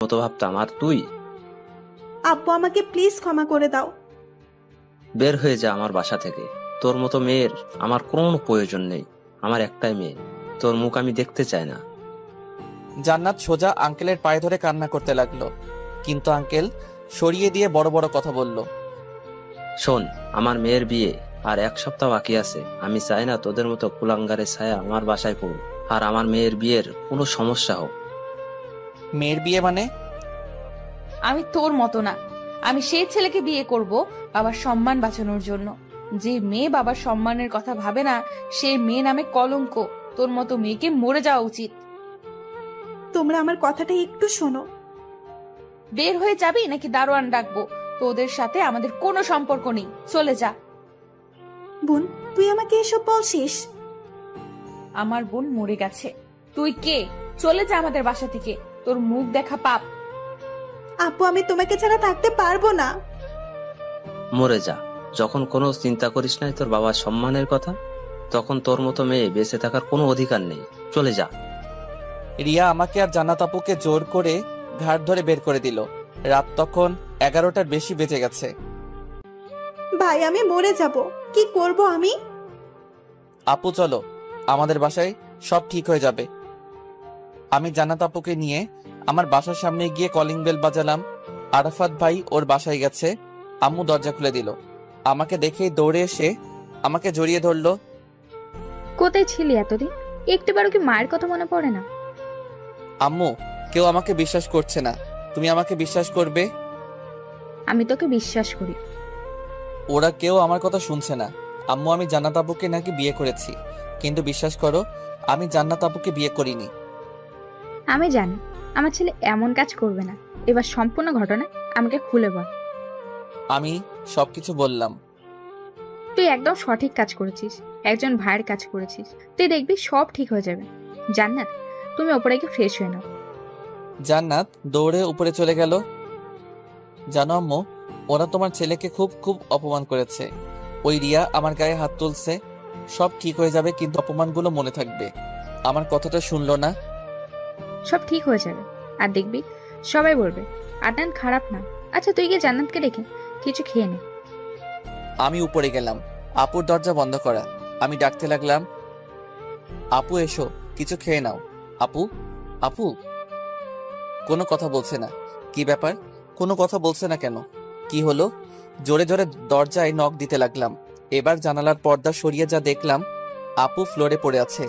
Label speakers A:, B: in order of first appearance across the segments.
A: মতো ভাবতাম, আর তুই।
B: আব্বু আমাকে প্লিজ ক্ষমা করে দাও।
A: বের হয়ে যা আমার বাসা থেকে। তোর মতো মেয়ের আমার কোনো প্রয়োজন নেই। আমার একটাই মেয়ে, তোর মুখ আমি দেখতে চাই না।
C: জান্নাত সোজা আঙ্কেলের পায়ে ধরে কান্না করতে লাগলো, কিন্তু আঙ্কেল সরিয়ে দিয়ে বড় বড় কথা বলল।
A: শোন, আমার মেয়ের বিয়ে আর 1 সপ্তাহ বাকি আছে। আমি চাই না তোদের মতো কুলাঙ্গারের ছায়া আমার বাসায় পড়ুক, আর আমার মেয়ের বিয়ের কোনো সমস্যা হোক।
C: মেয়ের বিয়ে মানে?
D: আমি তোর মতো না। আমি সেই ছেলেকে বিয়ে করব বাবার সম্মান বাঁচানোর জন্য। যে মেয়ে বাবার সম্মানের কথা ভাবে না, সেই মেয়ে নামে কলঙ্ক। তোর মতো মেয়েকে মরে যাওয়া উচিত।
B: তোমরা আমার কথাটা একটু শোনো।
D: বের হয়ে যাবি নাকি দারোয়ান ডাকবো? তোদের সাথে আমাদের কোনো সম্পর্ক নেই, চলে যা।
B: বোন, তুই আমাকে এসব বলছিস?
D: আমার বোন মরে গেছে, তুই কে? চলে যা আমাদের বাসা থেকে, তোর মুখ দেখা পাপ।
B: আপু, আমি তোমাকে ছাড়া থাকতে পারবো না।
A: মরে যা। যখন কোনো চিন্তা করিস নাই তোর বাবার সম্মানের কথা, তখন তোর মতো মেয়ে বেঁচে থাকার কোনো অধিকার নেই। চলে যা।
C: রিয়া আমাকে আর জান্নাত আপুকে জোর করে ঘাট ধরে বের করে দিল। রাত তখন 11টার বেশি বেজে গেছে।
B: ভাই, আমি মরে যাব, কি করব আমি?
C: আপু চলো, আমাদের বাসায় সব ঠিক হয়ে যাবে। আমি জান্নাত আপুকে নিয়ে আমার বাসার সামনে গিয়ে কলিং বেল বাজালাম। আরাফাত ভাই ওর বাসায় গেছে। আম্মু দরজা খুলে দিল। আমাকে দেখেই দৌড়ে এসে আমাকে জড়িয়ে ধরলো।
E: কোথায় ছিলি এতদিন? একটিবারও কি মায়ের কথা মনে পড়ে না?
C: আম্মু, কেউ আমাকে বিশ্বাস করছে না, তুমি আমাকে বিশ্বাস করবে?
E: আমি তোকে বিশ্বাস করি।
C: ওরা কেউ আমার কথা শুনছে না। আম্মু, আমি জান্নাত আপুকে নাকি বিয়ে করেছি, কিন্তু বিশ্বাস করো, আমি জান্নাত আপুকে বিয়ে করিনি।
E: আমি জানি আমার ছেলে এমন কাজ করবে না। এবার সম্পূর্ণ ঘটনা আমাকে খুলে বল।
C: আমি সবকিছু বললাম।
E: তুই একদম সঠিক কাজ করেছিস, একজন ভাইয়ের কাজ করেছিস। তুই দেখবি সব ঠিক হয়ে যাবে। জান্নাত, তুমি ওপরে গিয়ে ফ্রেশ হয়ে নাও।
C: জান্নাত দৌড়ে উপরে চলে গেল। জানো আম্মু, ওরা তোমার ছেলেকে খুব খুব অপমান করেছে। ওই রিয়া আমার গায়ে হাত তুলছে। সব ঠিক হয়ে যাবে, কিন্তু অপমানগুলো মনে থাকবে। আমার কথাটা শুনলো না।
E: সব ঠিক হয়ে যাবে, আর দেখবি সবাই বলবে আদনান খারাপ না। আচ্ছা, তুই গিয়ে জান্নাতকে ডেকে কিছু খেয়ে নে।
C: আমি উপরে গেলাম। আপুর দরজা বন্ধ করা। আমি ডাকতে লাগলাম, আপু এসো, কিছু খেয়ে নাও। আপু, আপু। কোনো কথা বলছে না। কি ব্যাপার? কোনো কথা বলছে না কেন? কি হলো? জোরে জোরে দরজায় নক দিতে লাগলাম। এবার জানালার পর্দা সরিয়ে যা দেখলাম, আপু ফ্লোরে পড়ে আছে।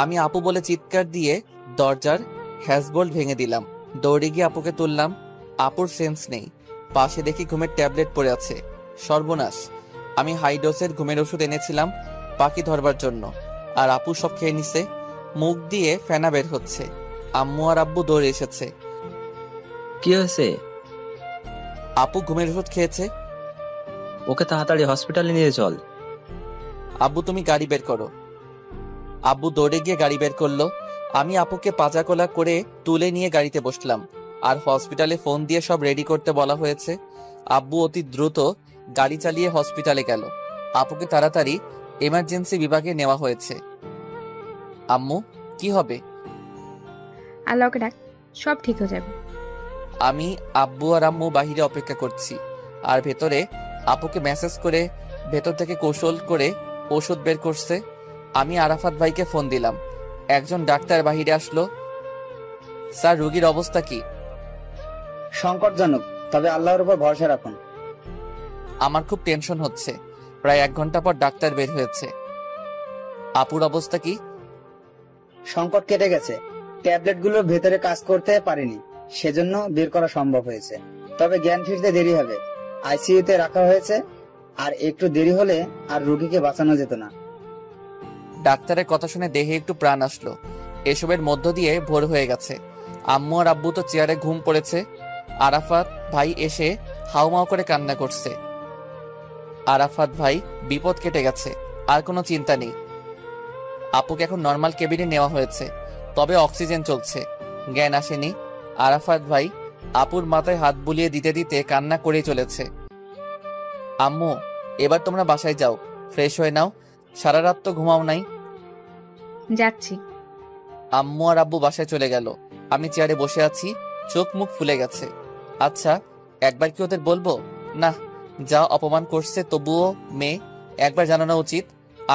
C: আমি আপু বলে চিৎকার দিয়ে দরজার হ্যাজবোল্ট ভেঙে দিলাম। দৌড়ে গিয়ে আপুকে তুললাম। আপুর সেন্স নেই। পাশে দেখি ঘুমের ট্যাবলেট পড়ে আছে। সর্বনাশ! আমি হাই ডোজের ঘুমের ওষুধ এনেছিলাম পাখি ধরবার জন্য, আর আপু সব খেয়ে নিছে। মুখ দিয়ে ফেনা বের হচ্ছে। আম্মু আর আব্বু দৌড়ে এসেছে।
A: কি হয়েছে?
C: আপু ঘুমের ওষুধ খেয়েছে।
A: ওকে তাড়াতাড়ি হসপিটালে নিয়ে চল।
C: আব্বু, তুমি গাড়ি বের করো। আব্বু দৌড়ে গিয়ে গাড়ি বের করলো। আমি আপুকে পাজাকোলা করে তুলে নিয়ে গাড়িতে বসলাম, আর হসপিটালে ফোন দিয়ে সব রেডি করতে বলা হয়েছে। আব্বু অতি দ্রুত গাড়ি চালিয়ে হসপিটালে গেল। আপুকে তাড়াতাড়ি এমার্জেন্সি বিভাগে নেওয়া হয়েছে। আম্মু, কি হবে?
E: আল্লাহকে ডাক, সব ঠিক হয়ে যাবে।
C: আমি, আব্বু আর আম্মু বাহিরে অপেক্ষা করছি, আর ভেতরে আপুকে মেসেজ করে ভেতর থেকে কৌশল করে ওষুধ বের করছে। আমি আরাফাত ভাইকে ফোন দিলাম। একজন ডাক্তার বাহিরে আসলো। স্যার, রোগীর অবস্থা কি?
F: সংকটজনক, তবে আল্লাহর উপর ভরসা রাখুন।
C: আমার খুব টেনশন হচ্ছে। প্রায় 1 ঘন্টা পর ডাক্তার বের হয়েছে। আপুর অবস্থা কি?
F: সংকট কেটে গেছে, ট্যাবলেটগুলো ভেতরে কাজ করতে পারেনি, সেজন্য বের করা সম্ভব হয়েছে। তবে জ্ঞান ফিরতে দেরি হবে। আইসিইউতে রাখা হয়েছে, আর একটু দেরি হলে আর রোগীকে বাঁচানো যেত না।
C: ডাক্তারের কথা শুনে দেহে একটু প্রাণ আসলো। এসবের মধ্য দিয়ে ভোর হয়ে গেছে। আম্মু আর আব্বু তো চেয়ারে ঘুম পড়েছে। আরাফাত ভাই এসে হাউমাউ করে কান্না করছে। আরাফাত ভাই, বিপদ কেটে গেছে, আর কোনো চিন্তা নেই। আপুকে এখন নর্মাল কেবিনে নেওয়া হয়েছে, তবে অক্সিজেন চলছে, জ্ঞান আসেনি। আরাফাত ভাই আপুর মাথায় হাত বুলিয়ে দিতে দিতে কান্না করেই চলেছে। আম্মু, এবার তোমরা বাসায় যাও, ফ্রেশ হয়ে নাও। সারা রাত তো ঘুমাও নাই।
E: যাচ্ছি।
C: আম্মু আর আব্বু বাসায় চলে গেল। আমি চেয়ারে বসে আছি, চোখ মুখ ফুলে গেছে। আচ্ছা, একবার কি ওদের বলবো? না, যা অপমান করছে তবুও মেয়ে, একবার জানানো উচিত।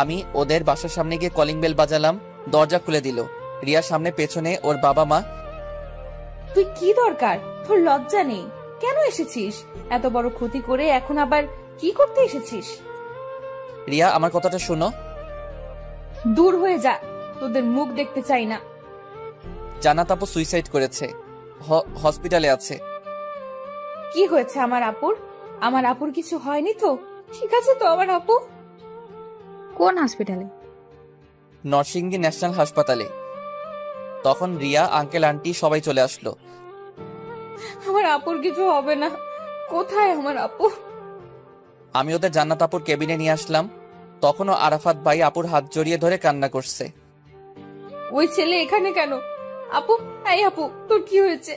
C: আমি ওদের বাসার সামনে গিয়ে কলিং বেল বাজালাম, দরজা খুলে দিল। রিয়ার সামনে পেছনে ওর বাবা মা।
D: তুই কি দরকার? তোর লজ্জা নেই? কেন এসেছিস? এত বড় ক্ষতি করে এখন আবার কি করতে এসেছিস?
C: রিয়া, আমার কথাটা শোনো।
D: দূর হয়ে যা, তোদের মুখ দেখতে চাই না।
C: জান্নাত আপু সুইসাইড করেছে, হসপিটালে আছে।
D: কি হয়েছে আমার আপুর? আমার আপুর কিছু হয়নি তো? ঠিক আছে তো আমার আপু?
E: কোন হসপিটালে?
C: নরসিংদী ন্যাশনাল হাসপাতালে। তখন রিয়া, আঙ্কেল, আন্টি সবাই চলে আসলো।
D: আমার আপুর কিছু হবে না। কোথায় আমার আপু?
C: আমি ওদের জান্নাত আপুর কেবিনে নিয়ে আসলাম। তখনও আরাফাত ভাই আপুর হাত জড়িয়ে ধরে কান্না করছে।
D: ওই ছেলে এখানে কেন? আপু, এই আপু, তোর কি হয়েছে?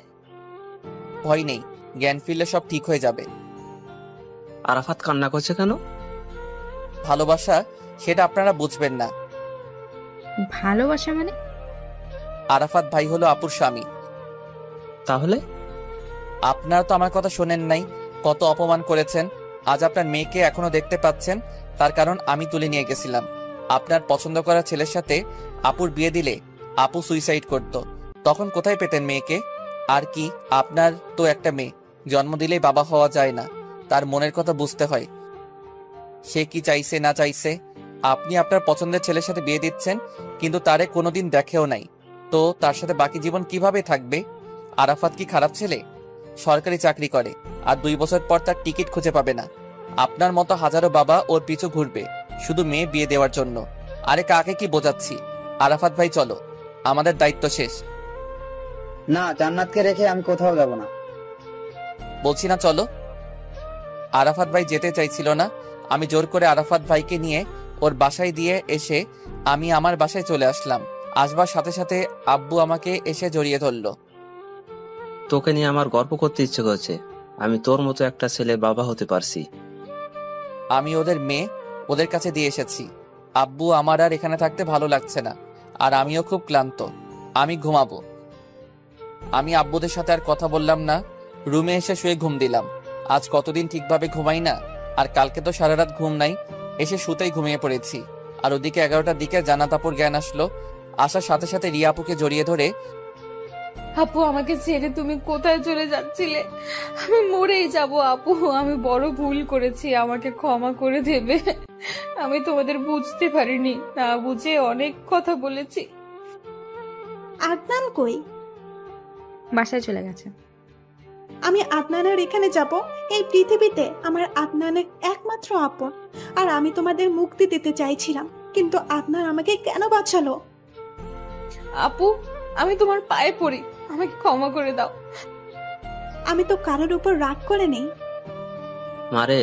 C: ভয় নেই, জ্ঞান ফিরলে সব ঠিক হয়ে যাবে।
A: আরাফাত কান্না করছে কেন?
C: ভালোবাসা সেটা আপনারা বুঝবেন না।
E: ভালোবাসা মানে?
C: আরাফাত ভাই হলো আপুর স্বামী।
A: তাহলে?
C: আপনারা তো আমার কথা শোনেন নাই, কত অপমান করেছেন। আজ আপনার মেয়েকে এখনো দেখতে পাচ্ছেন, তার কারণ আমি তুলে নিয়ে গেছিলাম। আপনার পছন্দ করা ছেলের সাথে আপুর বিয়ে দিলে আপু সুইসাইড করত, তখন কোথায় পেতেন মেয়েকে? আর কি, আপনার তো একটা মেয়ে, জন্ম দিলেই বাবা হওয়া যায় না, তার মনের কথা বুঝতে হয়, সে কি চাইছে না চাইছে। আপনি আপনার পছন্দের ছেলের সাথে বিয়ে দিচ্ছেন, কিন্তু তারে কোনোদিন দেখেও নাই, তো তার সাথে বাকি জীবন কিভাবে থাকবে? আরাফাত কি খারাপ ছেলে? সরকারি চাকরি করে, আর 2 বছর পর তার টিকিট খুঁজে পাবে না। আপনার মতো হাজারো বাবা ওর পিছু ঘুরবে শুধু মেয়ে বিয়ে দেওয়ার জন্য। আরে কাকে কি বোঝাচ্ছি? আরাফাত ভাই চলো, আমাদের দায়িত্ব শেষ।
F: না, জান্নাতকে রেখে আমি কোথাও যাব না।
C: বলছি না চলো। আরাফাত ভাই যেতে চাইছিল না, আমি জোর করে আরাফাত ভাইকে নিয়ে ওর বাসায় দিয়ে এসে আমি আমার বাসায় চলে আসলাম। আসবার সাথে সাথে আব্বু আমাকে এসে জড়িয়ে ধরলো।
A: তোকে নিয়ে আমার গর্ব করতে ইচ্ছে করছে, আমি তোর মতো একটা ছেলে বাবা হতে পারছি।
C: আমি ওদের মেয়ে ওদের কাছে দিয়ে এসেছি। আব্বু, আমার আর এখানে থাকতে ভালো লাগছে না, আর আমিও খুব ক্লান্ত, আমি ঘুমাবো। আমি আব্বুদের সাথে আর কথা বললাম না, রুমে এসে শুয়ে ঘুম দিলাম। আজ কতদিন ঠিকভাবে ঘুমাই না, আর কালকে তো সারা রাত ঘুম নাই, এসে শুতেই ঘুমিয়ে পড়েছি। আর ওদিকে 11টার দিকে জান্নাত আপুর জ্ঞান আসলো। আসার সাথে সাথে রিয়া আপুকে জড়িয়ে ধরে,
D: আপু, আমাকে ছেড়ে তুমি কোথায় চলে যাচ্ছিলে? আমি মরেই যাব আপু, আমি বড় ভুল করেছি, আমাকে ক্ষমা করে দেবে। আমি তোমাদের বুঝতে পারিনি, না বুঝে অনেক কথা বলেছি।
B: আদনান কই?
E: বাসায় চলে গেছে।
B: আমি আদনানের এখানে যাব? এই পৃথিবীতে আমার আদনানের একমাত্র আপন, আর আমি তোমাদের মুক্তি দিতে চাইছিলাম, কিন্তু আদনান আমাকে কেন বাঁচালো?
D: আপু, আমি তোমার পায়ে পড়ি, আমাকে ক্ষমা করে দাও।
B: আমি তো কারোর উপর রাগ করে নেই।
A: মারে,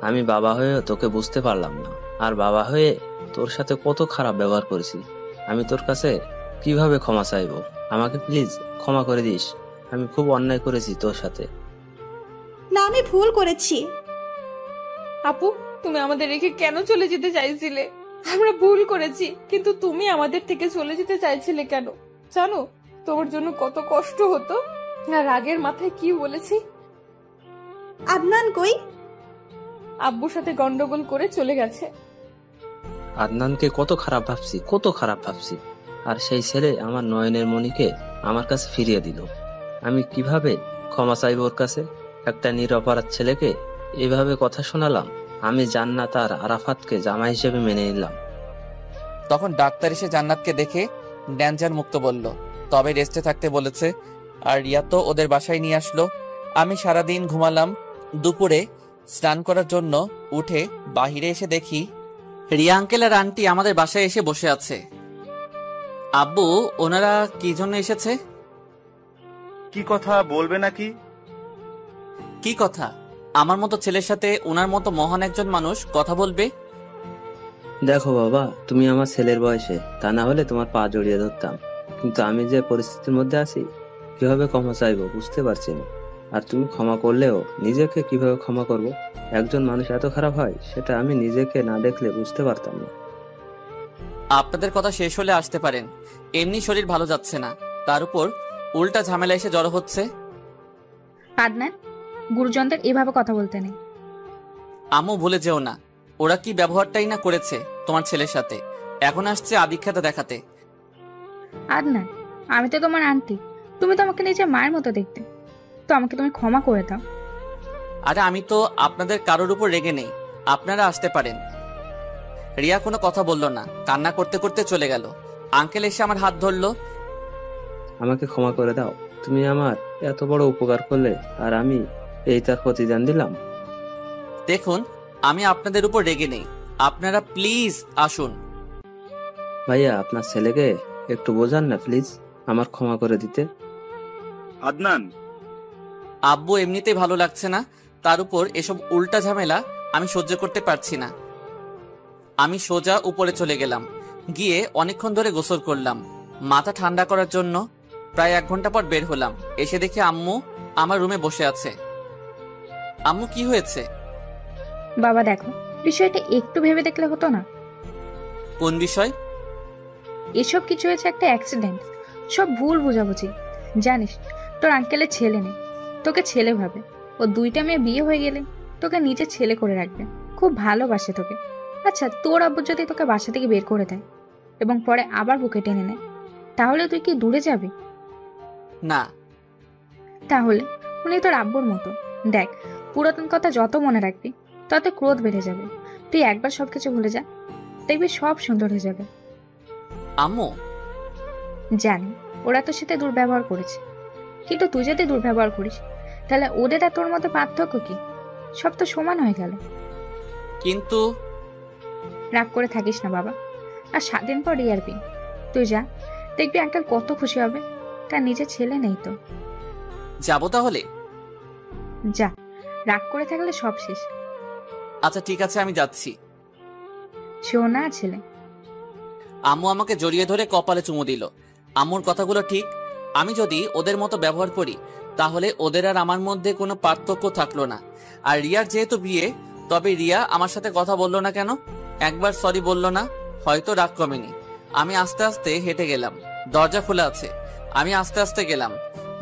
A: আমি বাবা হয়েও তোকে বুঝতে পারলাম না, আর বাবা হয়ে তোর সাথে কত খারাপ ব্যবহার করেছি। আমি তোর কাছে কিভাবে ক্ষমা চাইবো? আমাকে প্লিজ ক্ষমা করে দিস, আমি খুব অন্যায় করেছি তোর সাথে।
B: না, আমি ভুল করেছি।
D: আপু, তুমি আমাদের রেখে কেন চলে যেতে চাইছিলে? আমরা ভুল করেছি, কিন্তু তুমি আমাদের থেকে চলে যেতে চাইছিলে কেন? জানো তোমার জন্য কত কষ্ট হতো, আর রাগের মাথায় কি বলেছি?
B: আদনান কই?
D: আব্বুর সাথে গন্ডগোল করে চলে গেছে।
A: আদনানকে কত খারাপ ভাবছি, কত খারাপ ভাবছি, আর সেই ছেলে আমার নয়নের মণিকে আমার কাছে ফিরিয়ে দিল। আমি কিভাবে ক্ষমা চাইব ওর কাছে? একটা নিরপরাধ ছেলেকে এভাবে কথা শোনালাম। আমি জান্নাত আর আরাফাতকে জামাই হিসেবে মেনে নিলাম।
C: তখন ডাক্তার এসে জান্নাতকে দেখে ড্যাঞ্জার মুক্ত বলল, তবে রেস্টে থাকতে বলেছে। আর রিয়া তো ওদের বাসায় নিয়ে আসলো। আমি সারাদিন ঘুমালাম। দুপুরে স্নান করার জন্য উঠে বাহিরে এসে দেখি রিয়া আঙ্কেল আর আন্টি আমাদের বাসায় এসে বসে আছে। আব্বু, ওনারা কি জন্য এসেছে?
G: কি কথা বলবে নাকি?
C: কি কথা? আমার মতো ছেলের সাথে ওনার মতো মহান একজন মানুষ কথা বলবে?
A: দেখো বাবা, তুমি আমার ছেলের বয়সে, তা না হলে তোমার পা জড়িয়ে ধরতাম, কিন্তু আমি যে পরিস্থিতির মধ্যে আছি, কিভাবে ক্ষমা চাইবো বুঝতে পারছি না। আর তুমি ক্ষমা করলেও নিজেকে কিভাবে ক্ষমা করব? একজন মানুষ এত খারাপ হয়, সেটা আমি নিজেকে না দেখলে বুঝতে পারতাম না।
C: আপনাদের কথা শেষ হলে আসতে পারেন, এমনি শরীর ভালো যাচ্ছে না, তার উপর উল্টা ঝামেলা এসে জড়ো হচ্ছে।
E: আদনান, গুরুজনদের এভাবে কথা বলতে নেই।
C: আম্মু ভুলে যেও না, ওরা কি ব্যবহারটাই না করেছে তোমার ছেলের সাথে, এখন আসছে আদিক্ষেতা দেখাতে।
E: আদনান, আমি তো তোমার আন্টি, তুমি তো আমাকে নিজের মায়ের মতো দেখতে, তো আমাকে তুমি ক্ষমা করে দাও।
C: আরে আমি তো আপনাদের কারোর উপর রেগে নেই, আপনারা আসতে পারেন। রিয়া কোনো কথা বলল না, কান্না করতে করতে চলে গেল। আঙ্কেল এসে আমার হাত ধরলো।
A: আমাকে ক্ষমা করে দাও, তুমি আমার এত বড় উপকার করলে আর আমি এই তার প্রতিদান দিলাম।
C: দেখুন, আমি আপনাদের উপর রেগে নেই, আপনারা প্লিজ আসুন।
A: ভাইয়া, আপনার ছেলেকে একটু বোঝান না প্লিজ, আমার ক্ষমা করে দিতে।
G: আদনান,
C: আব্বু এমনিতেই ভালো লাগছে না, তার উপর এসব উল্টা ঝামেলা আমি সহ্য করতে পারছি না। আমি সোজা উপরে চলে গেলাম, গিয়ে অনেকক্ষণ ধরে গোসল করলাম মাথা ঠান্ডা করার জন্য। প্রায় 1 ঘন্টা পর বের হলাম, এসে দেখি আম্মু আমার রুমে বসে আছে। আম্মু, কি হয়েছে?
E: বাবা দেখো, বিষয়টা একটু ভেবে দেখলে হতো না?
C: কোন বিষয়?
E: এসব কিছু হয়েছে একটা অ্যাক্সিডেন্ট, সব ভুল বোঝাবুঝি। জানিস, তোর আঙ্কেলের ছেলে নেই, তোকে ছেলে ভাবে। ও 2টা মেয়ে বিয়ে হয়ে গেলে তোকে নিজের ছেলে করে রাখবে, খুব ভালোবাসে তোকে। আচ্ছা, তোর আব্বু যদি তোকে বাসা থেকে বের করে দেয় এবং পরে আবার বুকে টেনে নেয়, তাহলে তুই কি দূরে যাবি?
C: না।
E: তাহলে উনি তোর আব্বুর মতো। দেখ, পুরাতন কথা যত মনে রাখবি তত ক্রোধ বেড়ে যাবে। তুই একবার সবকিছু ভুলে যা, দেখবি সব সুন্দর হয়ে যাবে।
C: আম্মু,
E: জানি ওরা তোর সাথে দুর্ব্যবহার করেছে, কিন্তু তুই যদি দুর্ব্যবহার করিস তাহলে ওদের আর তোর মধ্যে পার্থক্য কি? সব তো সমান হয়ে গেল।
C: কিন্তু
E: রাগ করে থাকিস না বাবা। আর 7 দিন পর রিয়ার বিয়ে, তুই যা, দেখবি আঙ্কেল কত খুশি হবে। তার নিজের ছেলে নেই তো।
C: যাবো তাহলে?
E: যা, রাগ করে থাকলে সব শেষ।
C: আচ্ছা ঠিক আছে, আমি যাচ্ছি।
E: সোনা ছেলে।
C: আম্মু আমাকে জড়িয়ে ধরে কপালে চুমু দিল। আম্মুর কথাগুলো ঠিক, আমি যদি ওদের মতো ব্যবহার করি তাহলে ওদের আর আমার মধ্যে কোনো পার্থক্য থাকলো না। আর রিয়ার যেহেতু বিয়ে, তবে রিয়া আমার সাথে কথা বললো না কেন? একবার সরি বললো না? হয়তো রাগ কমেনি। আমি আস্তে আস্তে হেঁটে গেলাম, দরজা খোলা আছে। আমি আস্তে আস্তে গেলাম,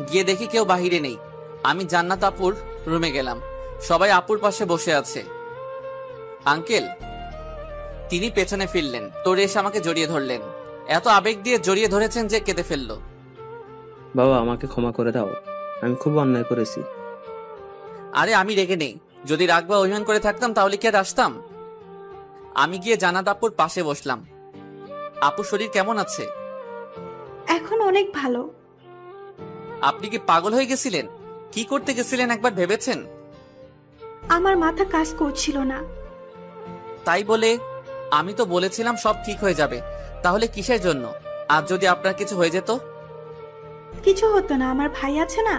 C: গিয়ে দেখি কেউ বাহিরে নেই। আমি জান্নাত আপুর রুমে গেলাম, সবাই আপুর পাশে বসে আছে। আঙ্কেল। তিনি পেছনে ফিরলেন, তোরে এসে আমাকে জড়িয়ে ধরলেন। এত আবেগ দিয়ে জড়িয়ে ধরেছেন যে কেঁদে ফেললো।
A: বাবা, আমাকে ক্ষমা করে দাও, আমি খুব অন্যায় করেছি।
C: আরে আমি রেগে নেই, যদি রাগ বা অভিমান করে থাকতাম তাহলে কি আর আসতাম? আমি গিয়ে জান্নাত আপুর পাশে বসলাম। আপুর শরীর কেমন আছে?
B: এখন অনেক ভালো।
C: আপনি কি পাগল হয়ে গেছিলেন? কি করতে গেছিলেন একবার ভেবেছেন?
B: আমার মাথা কাজ করছিল না।
C: তাই বলে? আমি তো বলেছিলাম সব ঠিক হয়ে যাবে, তাহলে কিসের জন্য? আর যদি আপনার কিছু হয়ে যেত?
B: কিছু হতো না, আমার ভাই আছে না।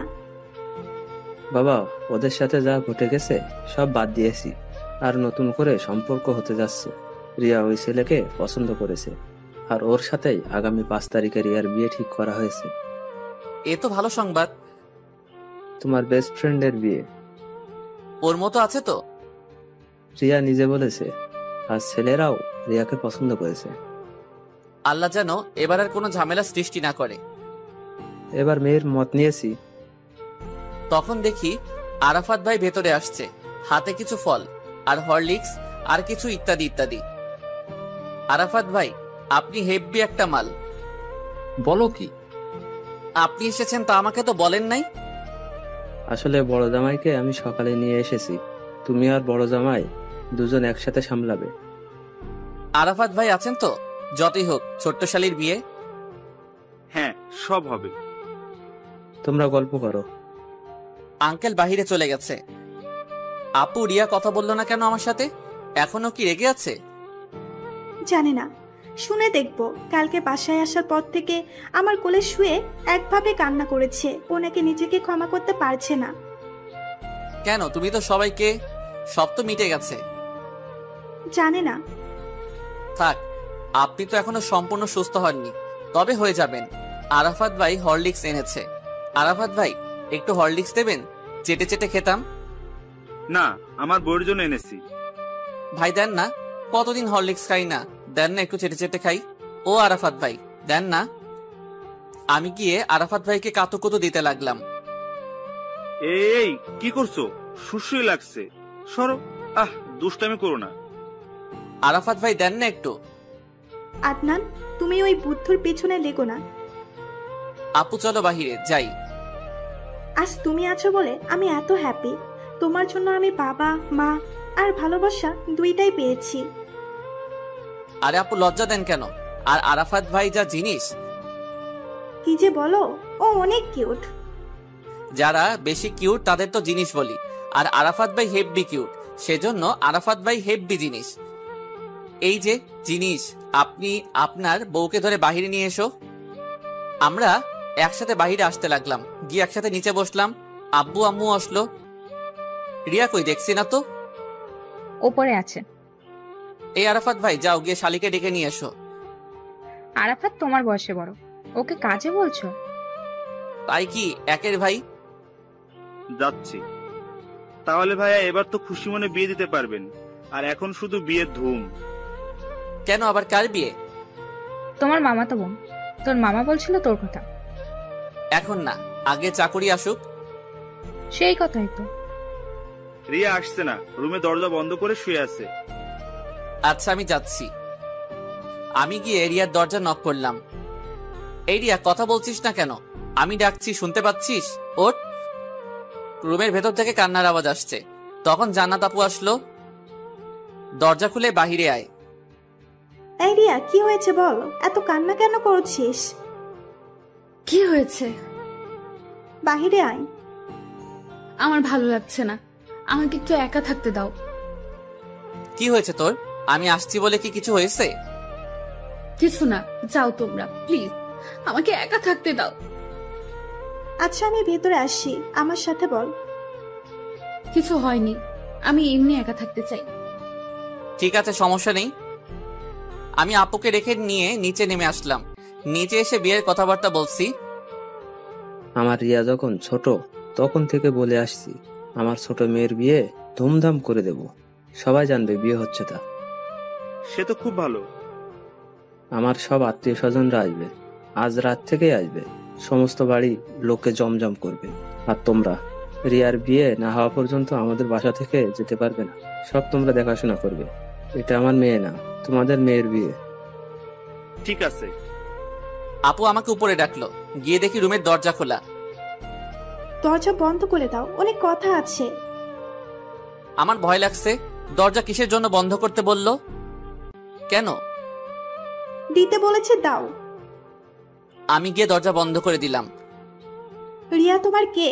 A: বাবা, ওদের সাথে যা ঘটে গেছে সব বাদ দিয়েছি, আর নতুন করে সম্পর্ক হতে যাচ্ছে। রিয়া ওই ছেলেকে পছন্দ করেছে, আর ওর সাথেই আগামী 5 তারিখে রিয়ার বিয়ে ঠিক করা হয়েছে।
C: এ তো ভালো সংবাদ।
A: তোমার বেস্ট ফ্রেন্ডের বিয়ে।
C: ওর মতো আছে তো?
A: রিয়া নিজে বলেছে, আর ছেলেরাও রিয়াকে পছন্দ করেছে।
C: আল্লাহ যেন এবার আর কোনো ঝামেলা সৃষ্টি না করে।
A: এবার মেয়ের মত নিয়েছি।
C: তখন দেখি আরাফাত ভাই ভেতরে আসছে, হাতে কিছু ফল আর হরলিক্স আর কিছু ইত্যাদি ইত্যাদি। আরাফাত ভাই, আপনি হেব্বি একটা মাল।
H: বলো কি?
C: আপনি এসেছেন তা আমাকে তো বলেন নাই।
A: আসলে বড় জামাইকে আমি সকালে নিয়ে এসেছি, তুমি আর বড় জামাই দুজন একসাথে সামলাবে।
C: আরাফাত ভাই আছেন তো? যতই হোক ছোট্ট শালীর বিয়ে।
G: হ্যাঁ, সব হবে।
A: তোমরা গল্প করো।
C: আঙ্কেল বাহিরে চলে গেছে। আপু রিয়া কথা বললো না কেন আমার সাথে? এখনো কি রেগে আছে?
B: জানি না, শুনে দেখব। কালকে বাসায় আসার পর থেকে আমার কোলে শুয়ে একভাবে কান্না করেছে। ও নাকি নিজেকে ক্ষমা করতে পারছে না।
C: কেন? তুমি তো সবাইকে, সব তো মিটে গেছে।
B: জানে না।
C: থাক, আপনি তো এখনো সম্পূর্ণ সুস্থ হননি, তবে হয়ে যাবেন। আরাফাত ভাই হরলিক্স এনেছে। আরাফাত ভাই, একটু হরলিক্স দেবেন? চেটে চেটে খেতাম।
G: না, আমার বউয়ের জন্য এনেছি।
C: ভাই দেন না, কতদিন হরলিক্স খাই না, দেন না একটু চেটে চেটে খাই। ও আরাফাত ভাই, দেন না। আমি গিয়ে আরাফাত ভাইকে কাতুকুতু দিতে লাগলাম।
G: এই কি করছো? সুশ্রী লাগছে, সরো। দুষ্টামি করো না।
C: আরাফাত ভাই দেন না একটু।
B: আদনান, তুমি ওই বুদ্ধুর পেছনে লেগো না।
C: আপু চলো বাহিরে যাই।
B: আজ তুমি আছো বলে আমি এত হ্যাপি। তোমার জন্য আমি বাবা, মা আর ভালোবাসা দুইটাই পেয়েছি।
C: আরে আপু লজ্জা দেন কেন? আর আরাফাত ভাই যা জিনিস।
B: কি যে বলো, ও অনেক কিউট।
C: যারা বেশি কিউট তাদের তো জিনিস বলি, আর আরাফাত ভাই হেব্বি কিউট, সেজন্য আরাফাত ভাই হেব্বি জিনিস। এই যে জিনিস, আপনি আপনার বউকে ধরে বাহিরে নিয়ে এসো। আমরা একসাথে বাহিরে আসতে লাগলাম, গিয়ে একসাথে নিচে বসলাম। আব্বু আম্মু আসলো। রিয়া কই দেখছি না তো।
E: ওপরে আছে।
C: এই আরাফাত ভাই যাও গিয়ে শালিকে ডেকে নিয়ে এসো।
E: আরাফাত তোমার বয়সে বড়, ওকে কাজে বলছো?
C: তাই কি একের ভাই?
G: যাচ্ছি। তাহলে ভাইয়া এবার তো খুশি মনে বিয়ে দিতে পারবেন, আর এখন শুধু বিয়ের ধুম।
C: কেন আবার কার বিয়ে?
E: তোমার মামা তো বোন, তোর মামা বলছিল তোর কথা।
C: এখন না, আগে চাকরি আসুক।
E: সেই কথাই তো।
G: রিয়া আসছে না, রুমে দরজা বন্ধ করে শুয়ে আছে।
C: আচ্ছা আমি যাচ্ছি। আমি গিয়ে রিয়ার দরজা নক করলাম। এই রিয়া কথা বলছিস না কেন? আমি ডাকছি শুনতে পাচ্ছিস? ওঠ। রুমের ভেতর থেকে কান্নার আওয়াজ আসছে। তখন জান্নাত আপু আসলো। দরজা খুলে বাহিরে আয়।
B: এই রিয়া, কি হয়েছে বল? এত কান্না কেন করছিস?
I: কি হয়েছে?
B: বাহিরে আয়।
I: আমার ভালো লাগছে না, আমাকে একটু একা থাকতে দাও।
C: কি হয়েছে তোর? আমি আসছি বলে কি কিছু হয়েছে?
I: কিছু না, যাও তোমরা প্লিজ, আমাকে একা থাকতে দাও।
B: আচ্ছা আমি ভেতরে আসি, আমার সাথে বল।
I: কিছু হয়নি, আমি এমনি একা থাকতে চাই।
C: ঠিক আছে, সমস্যা নেই। আমি আপুকে রেখে নিয়ে নিচে নেমে আসলাম। নিচে এসে বিয়ের কথাবার্তা বলছি।
A: আমার রিয়া যখন ছোট তখন থেকে বলে আসছি, আমার ছোট মেয়ের বিয়ে ধুমধাম করে দেব, সবাই জানবে বিয়ে হচ্ছে। তা
G: সে তো খুব ভালো।
A: আমার সব আত্মীয় স্বজনরা আসবে, আজ রাত থেকেই আসবে। সমস্ত বাড়ি লোকে জমজম করবে। আর তোমরা রিয়ার বিয়ে না হওয়া পর্যন্ত আমাদের বাসা থেকে যেতে পারবে না। সব তোমরা দেখাশোনা করবে। এটা আমার মেয়ে না, তোমাদের মেয়ের বিয়ে।
G: ঠিক আছে।
C: আপু আমাকে উপরে ডাকলো, গিয়ে দেখি রুমের দরজা খোলা।
B: দরজা বন্ধ করে দাও, অনেক কথা আছে।
C: আমার ভয় লাগছে। দরজা কিসের জন্য বন্ধ করতে বললো? কেন?
B: দিতে বলেছে, দাও।
C: আমি গিয়ে দরজা বন্ধ করে দিলাম।
B: রিয়া তোমার কে?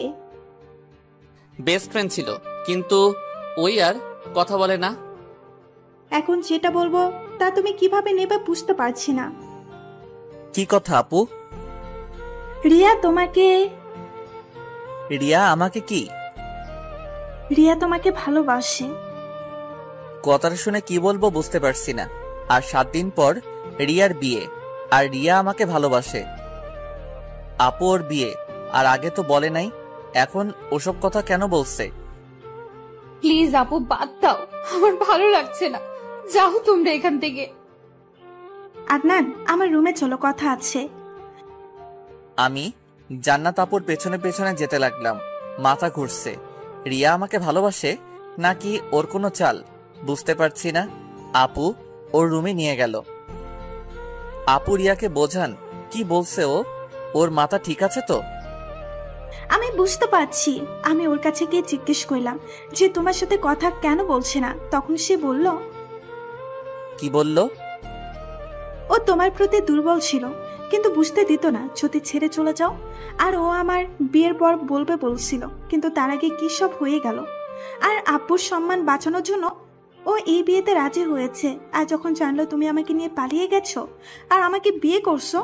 C: বেস্ট ফ্রেন্ড ছিল, কিন্তু ওই আর কথা বলে না।
B: এখন যেটা বলবো তা তুমি কিভাবে নেবে বুঝতে পারছি না।
C: কি কথা আপু?
B: রিয়া তোমাকে
C: রিয়া আমাকে কি?
B: রিয়া তোমাকে ভালোবাসে।
C: কথাটা শুনে কি বলবো বুঝতে পারছি না। আর 7 দিন পর রিয়ার বিয়ে, আর রিয়া আমাকে ভালোবাসে। আপু ওর বিয়ে, আর আগে তো বলে নাই। এখন ওসব কথা কেন বলছে?
I: প্লিজ আপু বাদ দাও, আমার ভালো লাগছে না, যাও তোমরা এখান থেকে।
B: আদনান, আমার রুমে চলো, কথা আছে।
C: আমি জান্নাত আপুর পেছনে পেছনে যেতে লাগলাম। মাথা ঘুরছে। রিয়া আমাকে ভালোবাসে নাকি ওর কোনো চাল বুঝতে পারছি না। আপু ওর রুমে নিয়ে গেল। আপু রিয়াকে বোঝান কি বলছে ও? ওর মাথা ঠিক আছে তো?
B: আমি বুঝতে পারছি। আমি ওর কাছে গিয়ে জিজ্ঞেস করলাম যে তোমার সাথে কথা কেন বলছে না। তখন সে বলল,
C: কি বলল?
B: ও তোমার প্রতি দুর্বল ছিল, কিন্তু বুঝতে দিত না যদি ছেড়ে চলে যাও। আর ও আমার বিয়ের পর বলবে বলছিল, কিন্তু তার আগে কি সব হয়ে গেল। আর আব্বুর সম্মান বাঁচানোর জন্য ও এই বিয়েতে রাজি হয়েছে। আর যখন জানলো তুমি আমাকে নিয়ে পালিয়ে গেছো আর আমাকে বিয়ে করছো,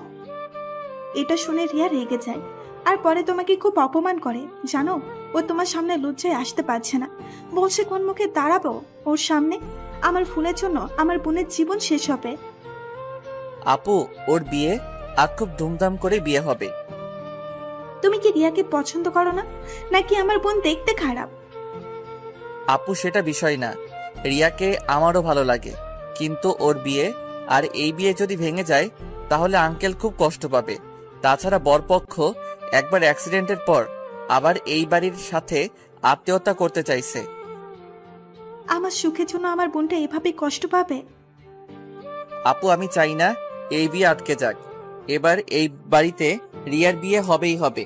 B: এটা শুনে রিয়া রেগে যায়। আর পরে তোমাকে খুব অপমান করে জানো। ও তোমার সামনে লজ্জায় আসতে পারছে না, বলছে কোন মুখে দাঁড়াবো ওর সামনে। আমার ফুলের জন্য আমার বোনের জীবন শেষ হবে।
C: আপু ওর বিয়ে আর খুব ধুমধাম করে বিয়ে হবে।
B: তুমি কি রিয়াকে পছন্দ করো না, নাকি আমার বোন দেখতে খারাপ?
C: আপু সেটা বিষয় না, রিয়াকে আমারও ভালো লাগে, কিন্তু ওর বিয়ে আর এই বিয়ে যদি ভেঙে যায় তাহলে আঙ্কেল খুব কষ্ট পাবে। তাছাড়া বরপক্ষ একবার অ্যাক্সিডেন্টের পর আবার এই বাড়ির সাথে আত্মীয়তা করতে চাইছে।
B: আমার সুখের জন্য আমার বোনটা এভাবে কষ্ট পাবে?
C: আপু আমি চাই না এই বিয়ে আটকে যাক। এবার এই বাড়িতে রিয়ার বিয়ে হবেই হবে।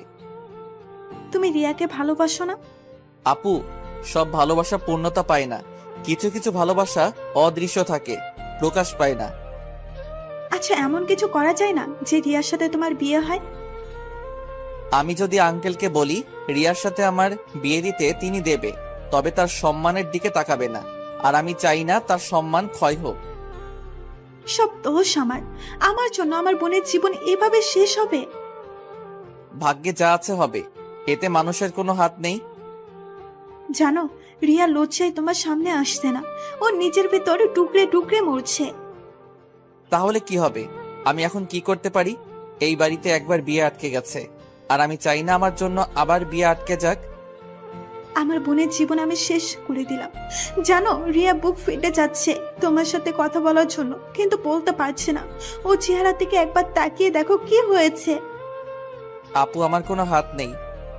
B: তুমি রিয়াকে ভালোবাসো না?
C: আপু, সব ভালোবাসা পূর্ণতা পায় না। কিছু কিছু ভালোবাসা অদৃশ্য থাকে, প্রকাশ পায় না।
B: আচ্ছা, এমন কিছু করা যায় না যে রিয়ার সাথে তোমার বিয়ে হয়?
C: আমি যদি আঙ্কেলকে বলি রিয়ার সাথে আমার বিয়ে দিতে, তিনি দেবে, তবে তার সম্মানের দিকে তাকাবে না। আর আমি চাই না তার সম্মান ক্ষয় হোক।
B: সব দোষ আমার। আমার জন্য আমার বোনের জীবন এভাবে শেষ হবে?
C: ভাগ্যে যা আছে হবে, এতে মানুষের কোনো হাত নেই।
B: জানো, রিয়া লজ্জায় তোমার সামনে আসছে না। ও নিজের ভেতর টুকরে টুকরে মরছে।
C: তাহলে কি হবে? আমি এখন কি করতে পারি? এই বাড়িতে একবার বিয়ে আটকে গেছে, আর আমি চাই না আমার জন্য আবার বিয়ে আটকে যাক।
B: আমার বোনের জীবন আমি শেষ করে দিলাম। জানো, রিয়া বুক ফেটে যাচ্ছে তোমার সাথে কথা বলার জন্য, কিন্তু বলতে পারছে না। ও চেহারা থেকে একবার তাকিয়ে দেখো কি হয়েছে।
C: আপু, আমার কোনো হাত নেই।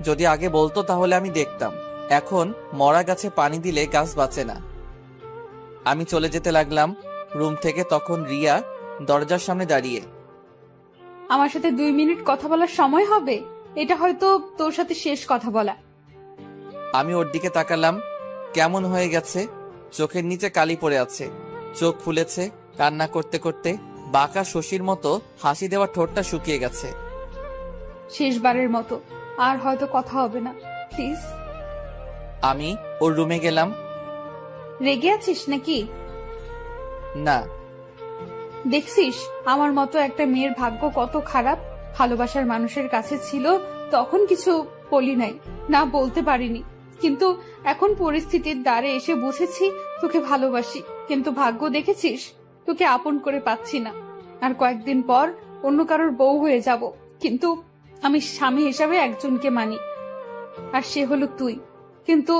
C: যদি আগে বলতো তাহলে আমি দেখতাম। এখন মরা গাছে পানি দিলে গাছ বাঁচে না। আমি চলে যেতে লাগলাম রুম থেকে, তখন রিয়া দরজার সামনে দাঁড়িয়ে।
I: আমার সাথে 2 মিনিট কথা বলার সময় হবে? এটা হয়তো তোর সাথে শেষ কথা বলা।
C: আমি ওর দিকে তাকালাম। কেমন হয়ে গেছে, চোখের নিচে কালি পড়ে আছে, চোখ ফুলেছে, কান্না করতে করতে বাঁকা শশীর মতো হাসি দেওয়া ঠোঁটটা শুকিয়ে গেছে।
I: শেষবারের মতো, আর হয়তো কথা হবে না, প্লিজ।
C: আমি ওর রুমে গেলাম।
I: রেগে আছিস নাকি?
C: না।
I: দেখছিস আমার মতো একটা মেয়ের ভাগ্য কত খারাপ। ভালোবাসার মানুষের কাছে ছিল, তখন কিছু বলি নাই, না বলতে পারিনি, কিন্তু এখন পরিস্থিতির দ্বারে এসে বুঝেছি তোকে ভালোবাসি। কিন্তু ভাগ্য দেখেছিস, তোকে আপন করে পাচ্ছি না। আর কয়েকদিন পর অন্য কারোর বউ হয়ে যাব, কিন্তু আমি স্বামী হিসাবে একজনকে মানি, আর সে হলো তুই। কিন্তু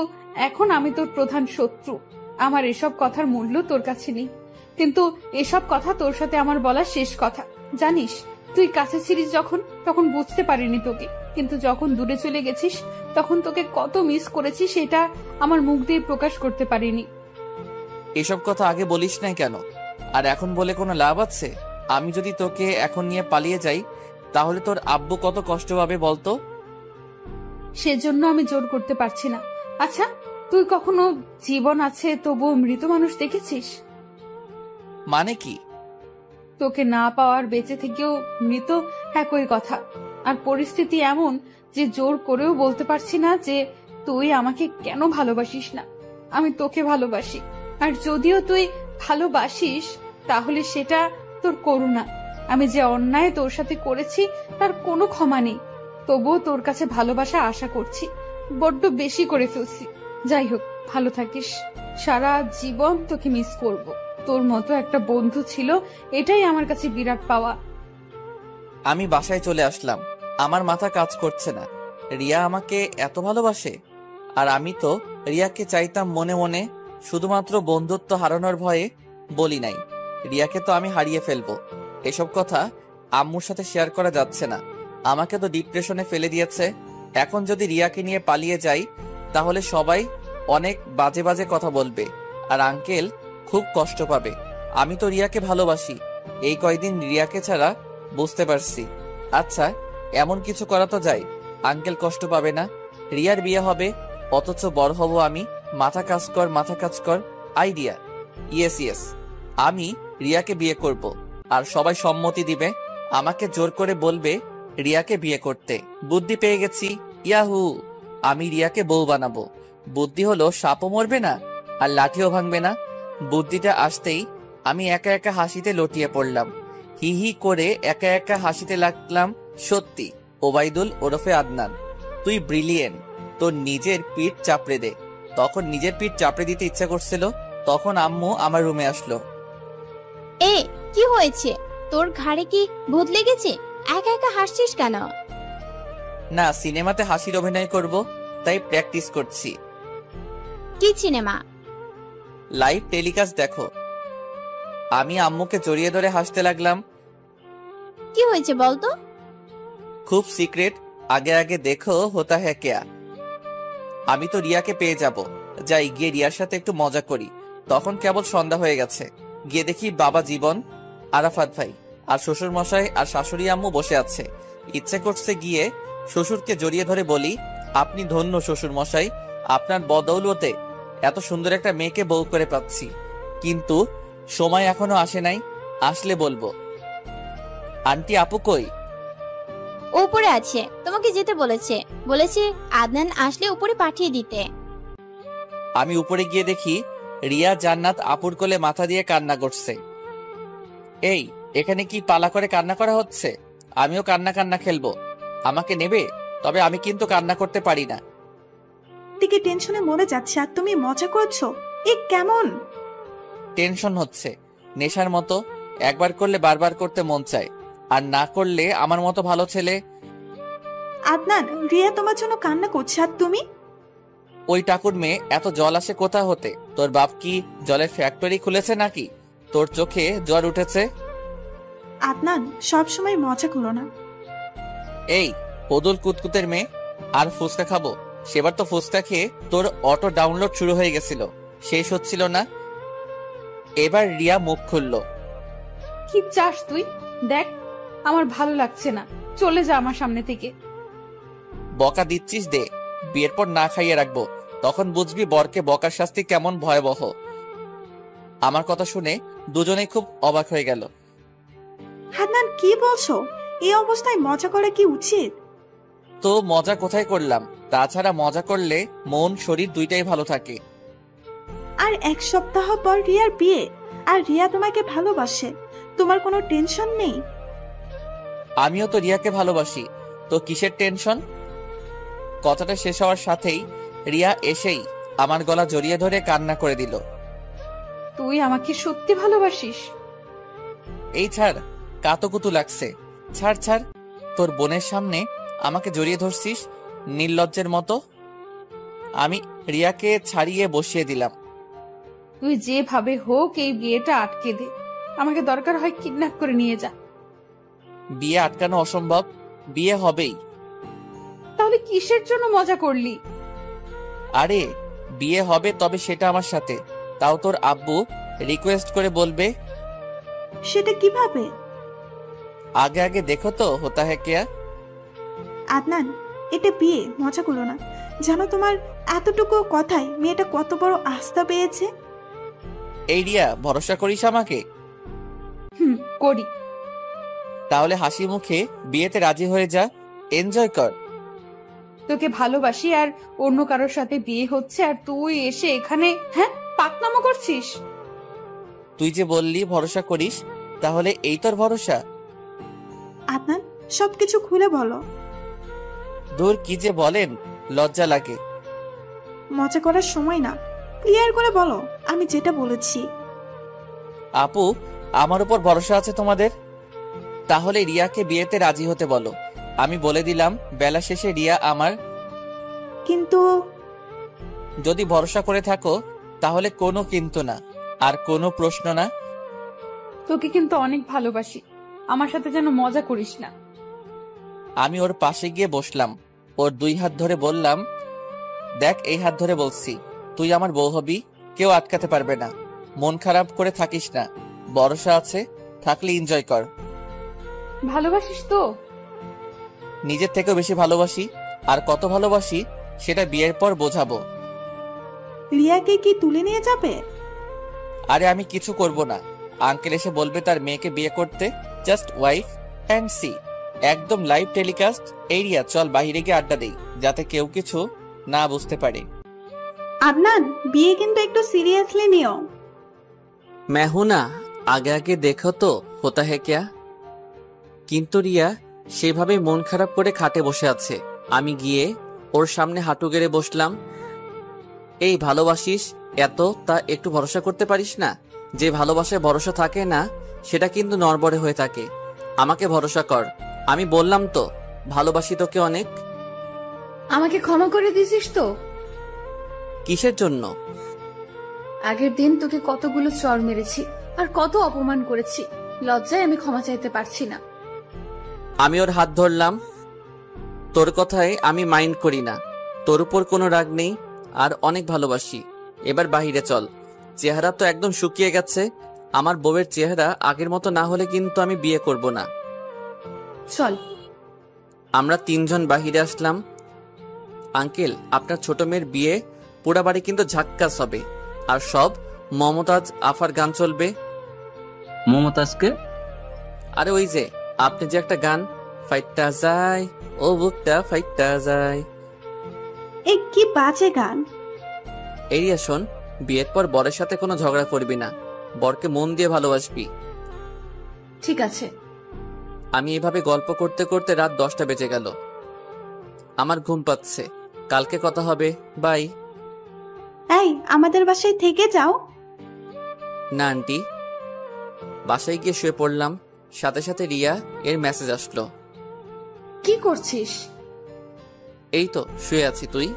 I: এখন আমি তোর প্রধান শত্রু। আমার এসব কথার মূল্য তোর কাছে নেই, কিন্তু এসব কথা তোর সাথে আমার বলা শেষ কথা। জানিস, তুই কাছে ছিলিস যখন, তখন বুঝতে পারিনি তোকে, কিন্তু যখন দূরে চলে গেছিস তখন তোকে কত মিস করেছি সেটা আমার মুখ দিয়ে প্রকাশ করতে পারিনি।
C: এসব কথা আগে বলিস নাই কেন? আর এখন বলে কোনো লাভ আছে? আমি যদি তোকে এখন নিয়ে পালিয়ে যাই, তাহলে তোর আব্বু কত কষ্ট পাবে বলতো?
I: সেজন্য আমি জোর করতে পারছি না। আচ্ছা, তুই কখনো জীবন আছে তবুও মৃত মানুষ দেখেছিস?
C: মানে কি?
I: তোকে না পাওয়ার বেঁচে থেকেও মৃত একই কথা। আর পরিস্থিতি এমন যে জোর করেও বলতে পারছি না যে তুই আমাকে কেন ভালোবাসিস না। আমি তোকে ভালোবাসি, আর যদিও তুই ভালোবাসিস তাহলে সেটা তোর করুণা। আমি যে অন্যায় তোর সাথে করেছি তার কোনো ক্ষমা নেই, তবুও তোর কাছে ভালোবাসা আশা করছি। বড্ড বেশি করে ফেলছি। যাই হোক, ভালো থাকিস। সারা জীবন তোকে মিস করব। তোর মতো একটা বন্ধু ছিল, এটাই আমার কাছে বিরাট পাওয়া।
C: আমি বাসায় চলে আসলাম। আমার মাথা কাজ করছে না। রিয়া আমাকে এত ভালোবাসে, আর আমি তো রিয়াকে চাইতাম মনে মনে, শুধুমাত্র বন্ধুত্ব হারানোর ভয়ে বলি নাই। রিয়াকে তো আমি হারিয়ে ফেলবো। এসব কথা আম্মুর সাথে শেয়ার করা যাচ্ছে না। আমাকে তো ডিপ্রেশনে ফেলে দিয়েছে। এখন যদি রিয়াকে নিয়ে পালিয়ে যাই তাহলে সবাই অনেক বাজে বাজে কথা বলবে, আর আঙ্কেল খুব কষ্ট পাবে। আমি তো রিয়াকে ভালোবাসি, এই কয়দিন রিয়াকে ছাড়া বুঝতে পারছি। আচ্ছা, এমন কিছু করা তো যায়, আঙ্কেল কষ্ট পাবে না। রিয়ার বিয়ে হবে, অথচ বড় হব আমি। মাথা কাজ কর, মাথা কাজ কর। আইডিয়া। ইয়েস ইয়েস, আমি রিয়াকে বিয়ে করব, আর সবাই সম্মতি দিবে। আমাকে জোর করে বলবে রিয়াকে বিয়ে করতে। বুদ্ধি পেয়ে গেছি, ইয়াহু! আমি রিয়াকে বউ বানাবো। বুদ্ধি হলো সাপও মরবে না আর লাঠিও ভাঙবে না। বুদ্ধিটা আসতেই আমি একা একা হাসিতে লটিয়ে পড়লাম। হি হি করে একা একা হাসিতে লাগলাম। সত্যি, ওবাইদুল ওরফে আদনান, তুই ব্রিলিয়েন্ট। তোর নিজের পিঠ চাপড়ে দে। তখন নিজের পিঠ চাপড়ে দিতে ইচ্ছা করছিল, তখন আম্মু আমার রুমে আসলো।
J: এ কি হয়েছে? তোর ঘাড়ে কি ভূত লেগেছে? একা একা হাসছিস কেন?
C: না, সিনেমাতে হাসির অভিনয় করব, তাই প্র্যাকটিস করছি।
J: কি সিনেমা?
C: লাইভ টেলিকাস্ট দেখো। আমি আম্মুকে জড়িয়ে ধরে হাসতে লাগলাম।
J: কি হয়েছে বলতো?
C: খুব সিক্রেট, আগে আগে দেখো হোতা হ্যাঁ ক্যা। আমি তো রিয়াকে পেয়ে যাব। যাই গিয়ে রিয়ার সাথে একটু মজা করি। তখন কেবল সন্ধ্যা হয়ে গেছে। গিয়ে দেখি বাবা জীবন, আরাফাত ভাই আর শ্বশুর মশাই আর শাশুড়ি আম্মু বসে আছে। ইচ্ছে করছে গিয়ে শ্বশুরকে জড়িয়ে ধরে বলি, আপনি ধন্য শ্বশুর মশাই, আপনার বদৌলতে এত সুন্দর একটা মেয়েকে বউ করে পাচ্ছি। কিন্তু সময় এখনো আসে নাই, আসলে বলবো। আন্টি আপু কই?
J: উপরে আছে, তোমাকে যেতে বলেছে আদনান আসলে উপরে পাঠিয়ে দিতে।
C: আমি উপরে গিয়ে দেখি রিয়া জান্নাত আপুর কোলে মাথা দিয়ে কান্না করছে। এই, এখানে কি পালা করে কান্না করা হচ্ছে? আমিও কান্না কান্না খেলবো, আমাকে নেবে? তবে আমি কিন্তু কান্না করতে পারি না।
B: দিকে টেনশনে মরে যাচ্ছে আর তুমি মজা করছো, এ কেমন?
C: টেনশন হচ্ছে নেশার মতো, একবার করলে বারবার করতে মন চায়, আর না করলে আমার মতো ভালো ছেলে।
B: আদনান, রিয়া তোমার জন্য কান্না করছে আর তুমি?
C: ওই টাকুর মেয়ে, এত জল আসে কোথা হতে? তোর বাপ কি জলের ফ্যাক্টরি খুলেছে নাকি? তোর চোখে জ্বর উঠেছে?
B: আদনান, সব সময় মজা করো না।
C: এই পদুল কুতকুতের মেয়ে, আর ফুচকা খাবো? সেবার তো ফুচকা খেয়ে তোর অটো ডাউনলোড শুরু হয়ে গেছিল, শেষ হচ্ছিল না। এবার রিয়া মুখ খুললো।
I: কি চাস তুই? দেখ, আমার ভালো লাগছে না, চলে যা আমার সামনে থেকে।
C: বকা দিচ্ছিস দে, বিয়ের পর না খাইয়ে রাখবো, তখন বুঝবি বরকে বকার শাস্তি কেমন ভয়াবহ। আমার কথা শুনে দুজনেই খুব অবাক হয়ে গেল।
B: আদনান, কি বলছো? এই অবস্থায় মজা করা কি উচিত?
C: তো মজা কোথায় করলাম? তাছাড়া মজা করলে মন শরীর দুইটাই ভালো থাকে।
B: আর 1 সপ্তাহ পর রিয়ার বিয়ে, আর রিয়া তোমাকে ভালোবাসে, তোমার কোনো টেনশন নেই?
C: আমিও তো রিয়াকে ভালোবাসি, তো কিসের টেনশন? কথাটা শেষ হওয়ার সাথেই রিয়া এসেই আমার গলা জড়িয়ে ধরে কান্না করে দিল।
I: তুই আমাকে সত্যি ভালোবাসিস?
C: এই ছাড়, কাতুকুতু লাগছে, ছাড় ছাড়। তোর বোনের সামনে আমাকে জড়িয়ে ধরছিস নির্লজ্জের মতো। আমি রিয়াকে ছাড়িয়ে বসিয়ে দিলাম।
I: তুই যেভাবে হোক এই বিয়েটা আটকে দে, আমাকে দরকার হয় কিডন্যাপ করে নিয়ে যা।
C: বিয়ে আটকানো অসম্ভব, বিয়ে হবেই।
I: তাহলে কিসের জন্য মজা করলি?
C: আরে বিয়ে হবে, তবে সেটা আমার সাথে, তাও তোর আব্বু রিকোয়েস্ট করে বলবে।
B: সেটা কিভাবে?
C: আগে আগে দেখো তো হোতা হ্যায় কিয়া।
B: আদনান, এটা বিয়ে, মজা করো না। জানো তোমার এতটুকু কথায় মেয়েটা কত বড় আস্থা পেয়েছে?
C: এই রিয়া, ভরসা করিস আমাকে?
I: করি।
C: তাহলে হাসি মুখে বিয়েতে রাজি হয়ে যা, এনজয় কর।
I: তোকে ভালোবাসি আর অন্য কারোর সাথে বিয়ে হচ্ছে, আর তুই এসে এখানে পাকনামো করছিস?
C: তুই যে বললি ভরসা করিস, তাহলে এই তোর ভরসা?
B: আদনান, সবকিছু খুলে বলো।
C: দূর, কি যে বলেন, লজ্জা লাগে।
B: মজা করার সময় না, ক্লিয়ার করে বলো আমি যেটা বলেছি।
C: আপু, আমার উপর ভরসা আছে তোমাদের? তাহলে রিয়াকে বিয়েতে রাজি হতে বলো। আমি বলে দিলাম বেলা শেষে রিয়া আমার।
B: কিন্তু
C: যদি ভরসা করে থাকো তাহলে কোনো কিন্তু না, আর কোনো প্রশ্ন না।
I: তোকে কিন্তু অনেক ভালোবাসি, আমার সাথে যেন মজা করিস না।
C: আমি ওর পাশে গিয়ে বসলাম, ওর 2 হাত ধরে বললাম, দেখ এই হাত ধরে বলছি, তুই আমার বউ হবি, কেউ আটকাতে পারবে না। মন খারাপ করে থাকিস না, ভরসা আছে, থাকলে এনজয় কর।
I: ভালোবাসিস তো?
C: নিজের থেকেও বেশি ভালোবাসি, আর কত ভালোবাসি সেটা বিয়ের পর বোঝাবো।
B: রিয়াকে কি তুলে নিয়ে যাবে?
C: আরে আমি কিছু করব না, আঙ্কেল এসে বলবে তার মেয়েকে বিয়ে করতে, জাস্ট ওয়াইফ অ্যান্ড সি, একদম লাইভ টেলিকাস্ট। এই রিয়া, চল বাইরে গিয়ে আড্ডা দেই, যাতে কেউ কিছু না বুঝতে পারে।
B: আদনান, বিয়ে কিন্তু একটু সিরিয়াসলি নিও।
H: मैं हूं ना, আগে আগে দেখো তো হোতা হ্যায় কিয়া। কিন্তু রিয়া সেভাবে মন খারাপ করে খাটে বসে আছে। আমি গিয়ে ওর সামনে হাঁটু গেড়ে বসলাম। এই ভালোবাসিস এত, তা একটু ভরসা করতে পারিস না? যে ভালোবাসায় ভরসা থাকে না সেটা কিন্তু নড়বড়ে হয়ে থাকে। আমাকে ভরসা কর, আমি বললাম তো ভালোবাসি তোকে অনেক।
I: আমাকে ক্ষমা করে দিছিস তো?
H: কিসের জন্য?
I: আগের দিন তোকে কতগুলো চর মেরেছি আর কত অপমান করেছি, লজ্জায় আমি ক্ষমা চাইতে পারছি না।
H: আমি ওর হাত ধরলাম। তোর কথায় আমি মাইন্ড করি না, তোর উপর কোনো রাগ নেই আর অনেক ভালোবাসি। এবার বাহিরে চল। চেহারা তো একদম শুকিয়ে গেছে। আমার বউয়ের চেহারা আগের মতো না হলে কিন্তু আমি বিয়ে করব না।
I: চল।
H: আমরা 3 জন বাহিরে আসলাম। আঙ্কেল, আপনার ছোট মেয়ের বিয়ে পুরা বাড়ি কিন্তু ঝাক্কাস হবে, আর সব মমতাজ আফার গান চলবে।
A: মমতাজকে?
H: আরে ওই যে আপনি যে একটা গান, ফাইটটা যায় ও বুকটা ফাইটটা যায়।
B: এ কি বাজে গান!
H: এরিয়া শোন, বিয়ের পর বরের সাথে কোনো ঝগড়া করবি না, বরকে মন দিয়ে ভালোবাসবি।
I: ঠিক আছে।
H: আমি এভাবে গল্প করতে করতে রাত 10টা বেজে গেল। আমার ঘুম পাচ্ছে, কালকে কথা হবে, বাই।
B: এই, আমাদের বাসায় থেকে যাও।
H: না আন্টি। বাসায় গিয়ে শুয়ে পড়লাম, সাথে সাথে রিয়া এর মেসেজ আসলো।
I: কি করছিস?
H: এই তো শুয়ে আছি, তুই?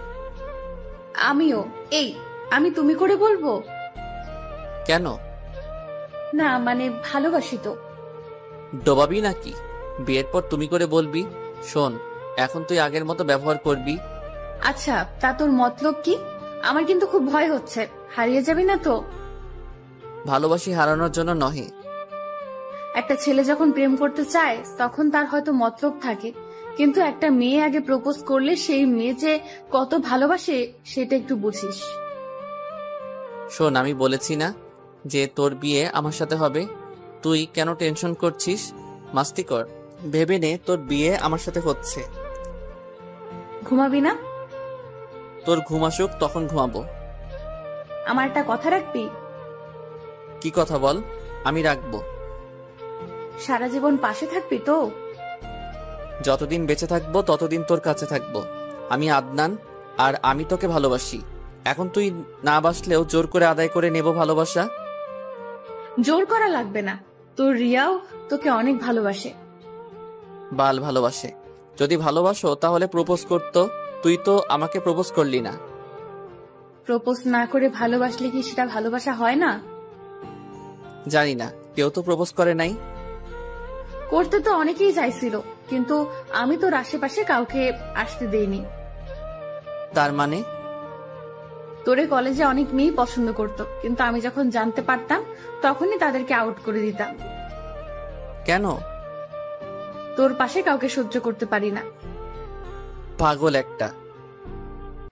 I: আমিও। এই, আমি তুমি করে বলবো?
H: কেন?
I: না মানে ভালোবাসি তো।
H: ডোবাবি নাকি? বিয়ের পর তুমি করে বলবি। শোন, এখন তুই আগের মতো ব্যবহার করবি।
I: আচ্ছা, তা তোর মতলব কি? আমার কিন্তু খুব ভয় হচ্ছে, হারিয়ে যাবি না তো?
H: ভালোবাসি হারানোর জন্য নহে।
I: একটা ছেলে যখন প্রেম করতে চায় তখন তার হয়তো মতলব থাকে, কিন্তু একটা মেয়ে আগে প্রপোজ করলে সেই মেয়ে যে কত ভালোবাসে সেটা একটু বুঝিস।
H: শোন, আমি বলেছি না যে তোর বিয়ে আমার সাথে হবে? তুই কেন টেনশন করছিস? মাস্তি কর, ভেবে নে তোর বিয়ে আমার সাথে হচ্ছে।
I: ঘুমাবি না?
H: তোর ঘুম আসুক তখন ঘুমাবো।
I: আমার একটা কথা রাখবি?
H: কি কথা বল, আমি রাখবো।
I: সারা জীবন পাশে থাকবি তো?
H: যতদিন বেঁচে থাকবো ততদিন তোর কাছে থাকবো। আমি আদনান, আর আমি তোকে ভালোবাসি। এখন তুই না বাসলেও জোর করে আদায় করে নেব ভালোবাসা।
I: জোর করা লাগবে না, তোর রিয়াও তোকে অনেক ভালোবাসে।
H: বাল ভালোবাসে? যদি ভালোবাসো তাহলে প্রপোজ করতো। তুই তো আমাকে প্রপোজ করলি না।
I: প্রপোজ না করে ভালোবাসলে কি সেটা ভালোবাসা হয় না?
H: জানি না, কেউ তো প্রপোজ করে নাই।
I: করতে তো অনেকেই চাইছিল, কিন্তু আমি তোর আশেপাশে কাউকে আসতে দেইনি।
H: তার মানে?
I: তোরে কলেজে অনেক মেয়ে পছন্দ করত, কিন্তু আমি যখন জানতে পারতাম তখনই তাদেরকে আউট করে দিতাম।
H: কেন?
I: তোর পাশে কাউকে সহ্য করতে পারি না।
H: পাগল একটা।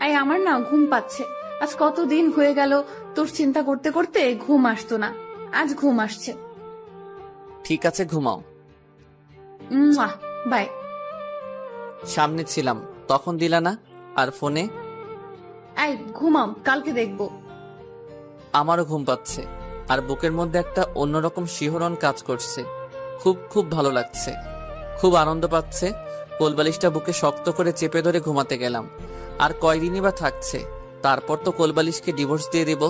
I: এই, আমার না ঘুম পাচ্ছে। আজ কতদিন হয়ে গেল তোর চিন্তা করতে করতে ঘুম আসতো না, আজ ঘুম আসছে।
H: ঠিক আছে, ঘুমাও।
I: বাই।
H: সামনে ছিলাম তখন দিলা না, আর ফোনে।
I: এই, ঘুমাও, কালকে দেখবো।
H: আমারও ঘুম পাচ্ছে, আর বুকের মধ্যে একটা অন্যরকম শিহরণ কাজ করছে। খুব খুব ভালো লাগছে, খুব আনন্দ পাচ্ছে। কোলবালিশটা বুকে শক্ত করে চেপে ধরে ঘুমাতে গেলাম। আর কয়দিনই বা থাকছে, তারপর তো কোলবালিশকে ডিভোর্স দিয়ে দেব।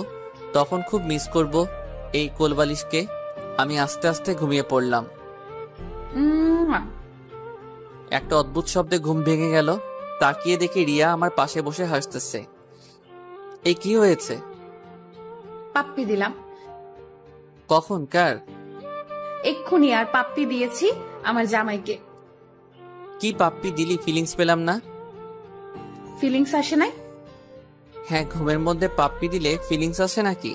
H: তখন খুব মিস করব এই কোলবালিশকে। আমি আস্তে আস্তে ঘুমিয়ে পড়লাম। একটা অদ্ভুত শব্দে ঘুম ভেঙে গেল। তাকিয়ে দেখি রিয়া আমার পাশে বসে হাসতেছে। এই কি হয়েছে?
I: পাপ্পি দিলাম।
H: কখন, কার?
I: এক্ষুনি। আর পাপ্পি দিয়েছি আমার জামাইকে।
H: কি পাপ্পি দিলি? ফিলিংস পেলাম না।
I: ফিলিংস আসে নাই?
H: হ্যাঁ, ঘুমের মধ্যে পাপ্পি দিলে ফিলিংস আসে নাকি?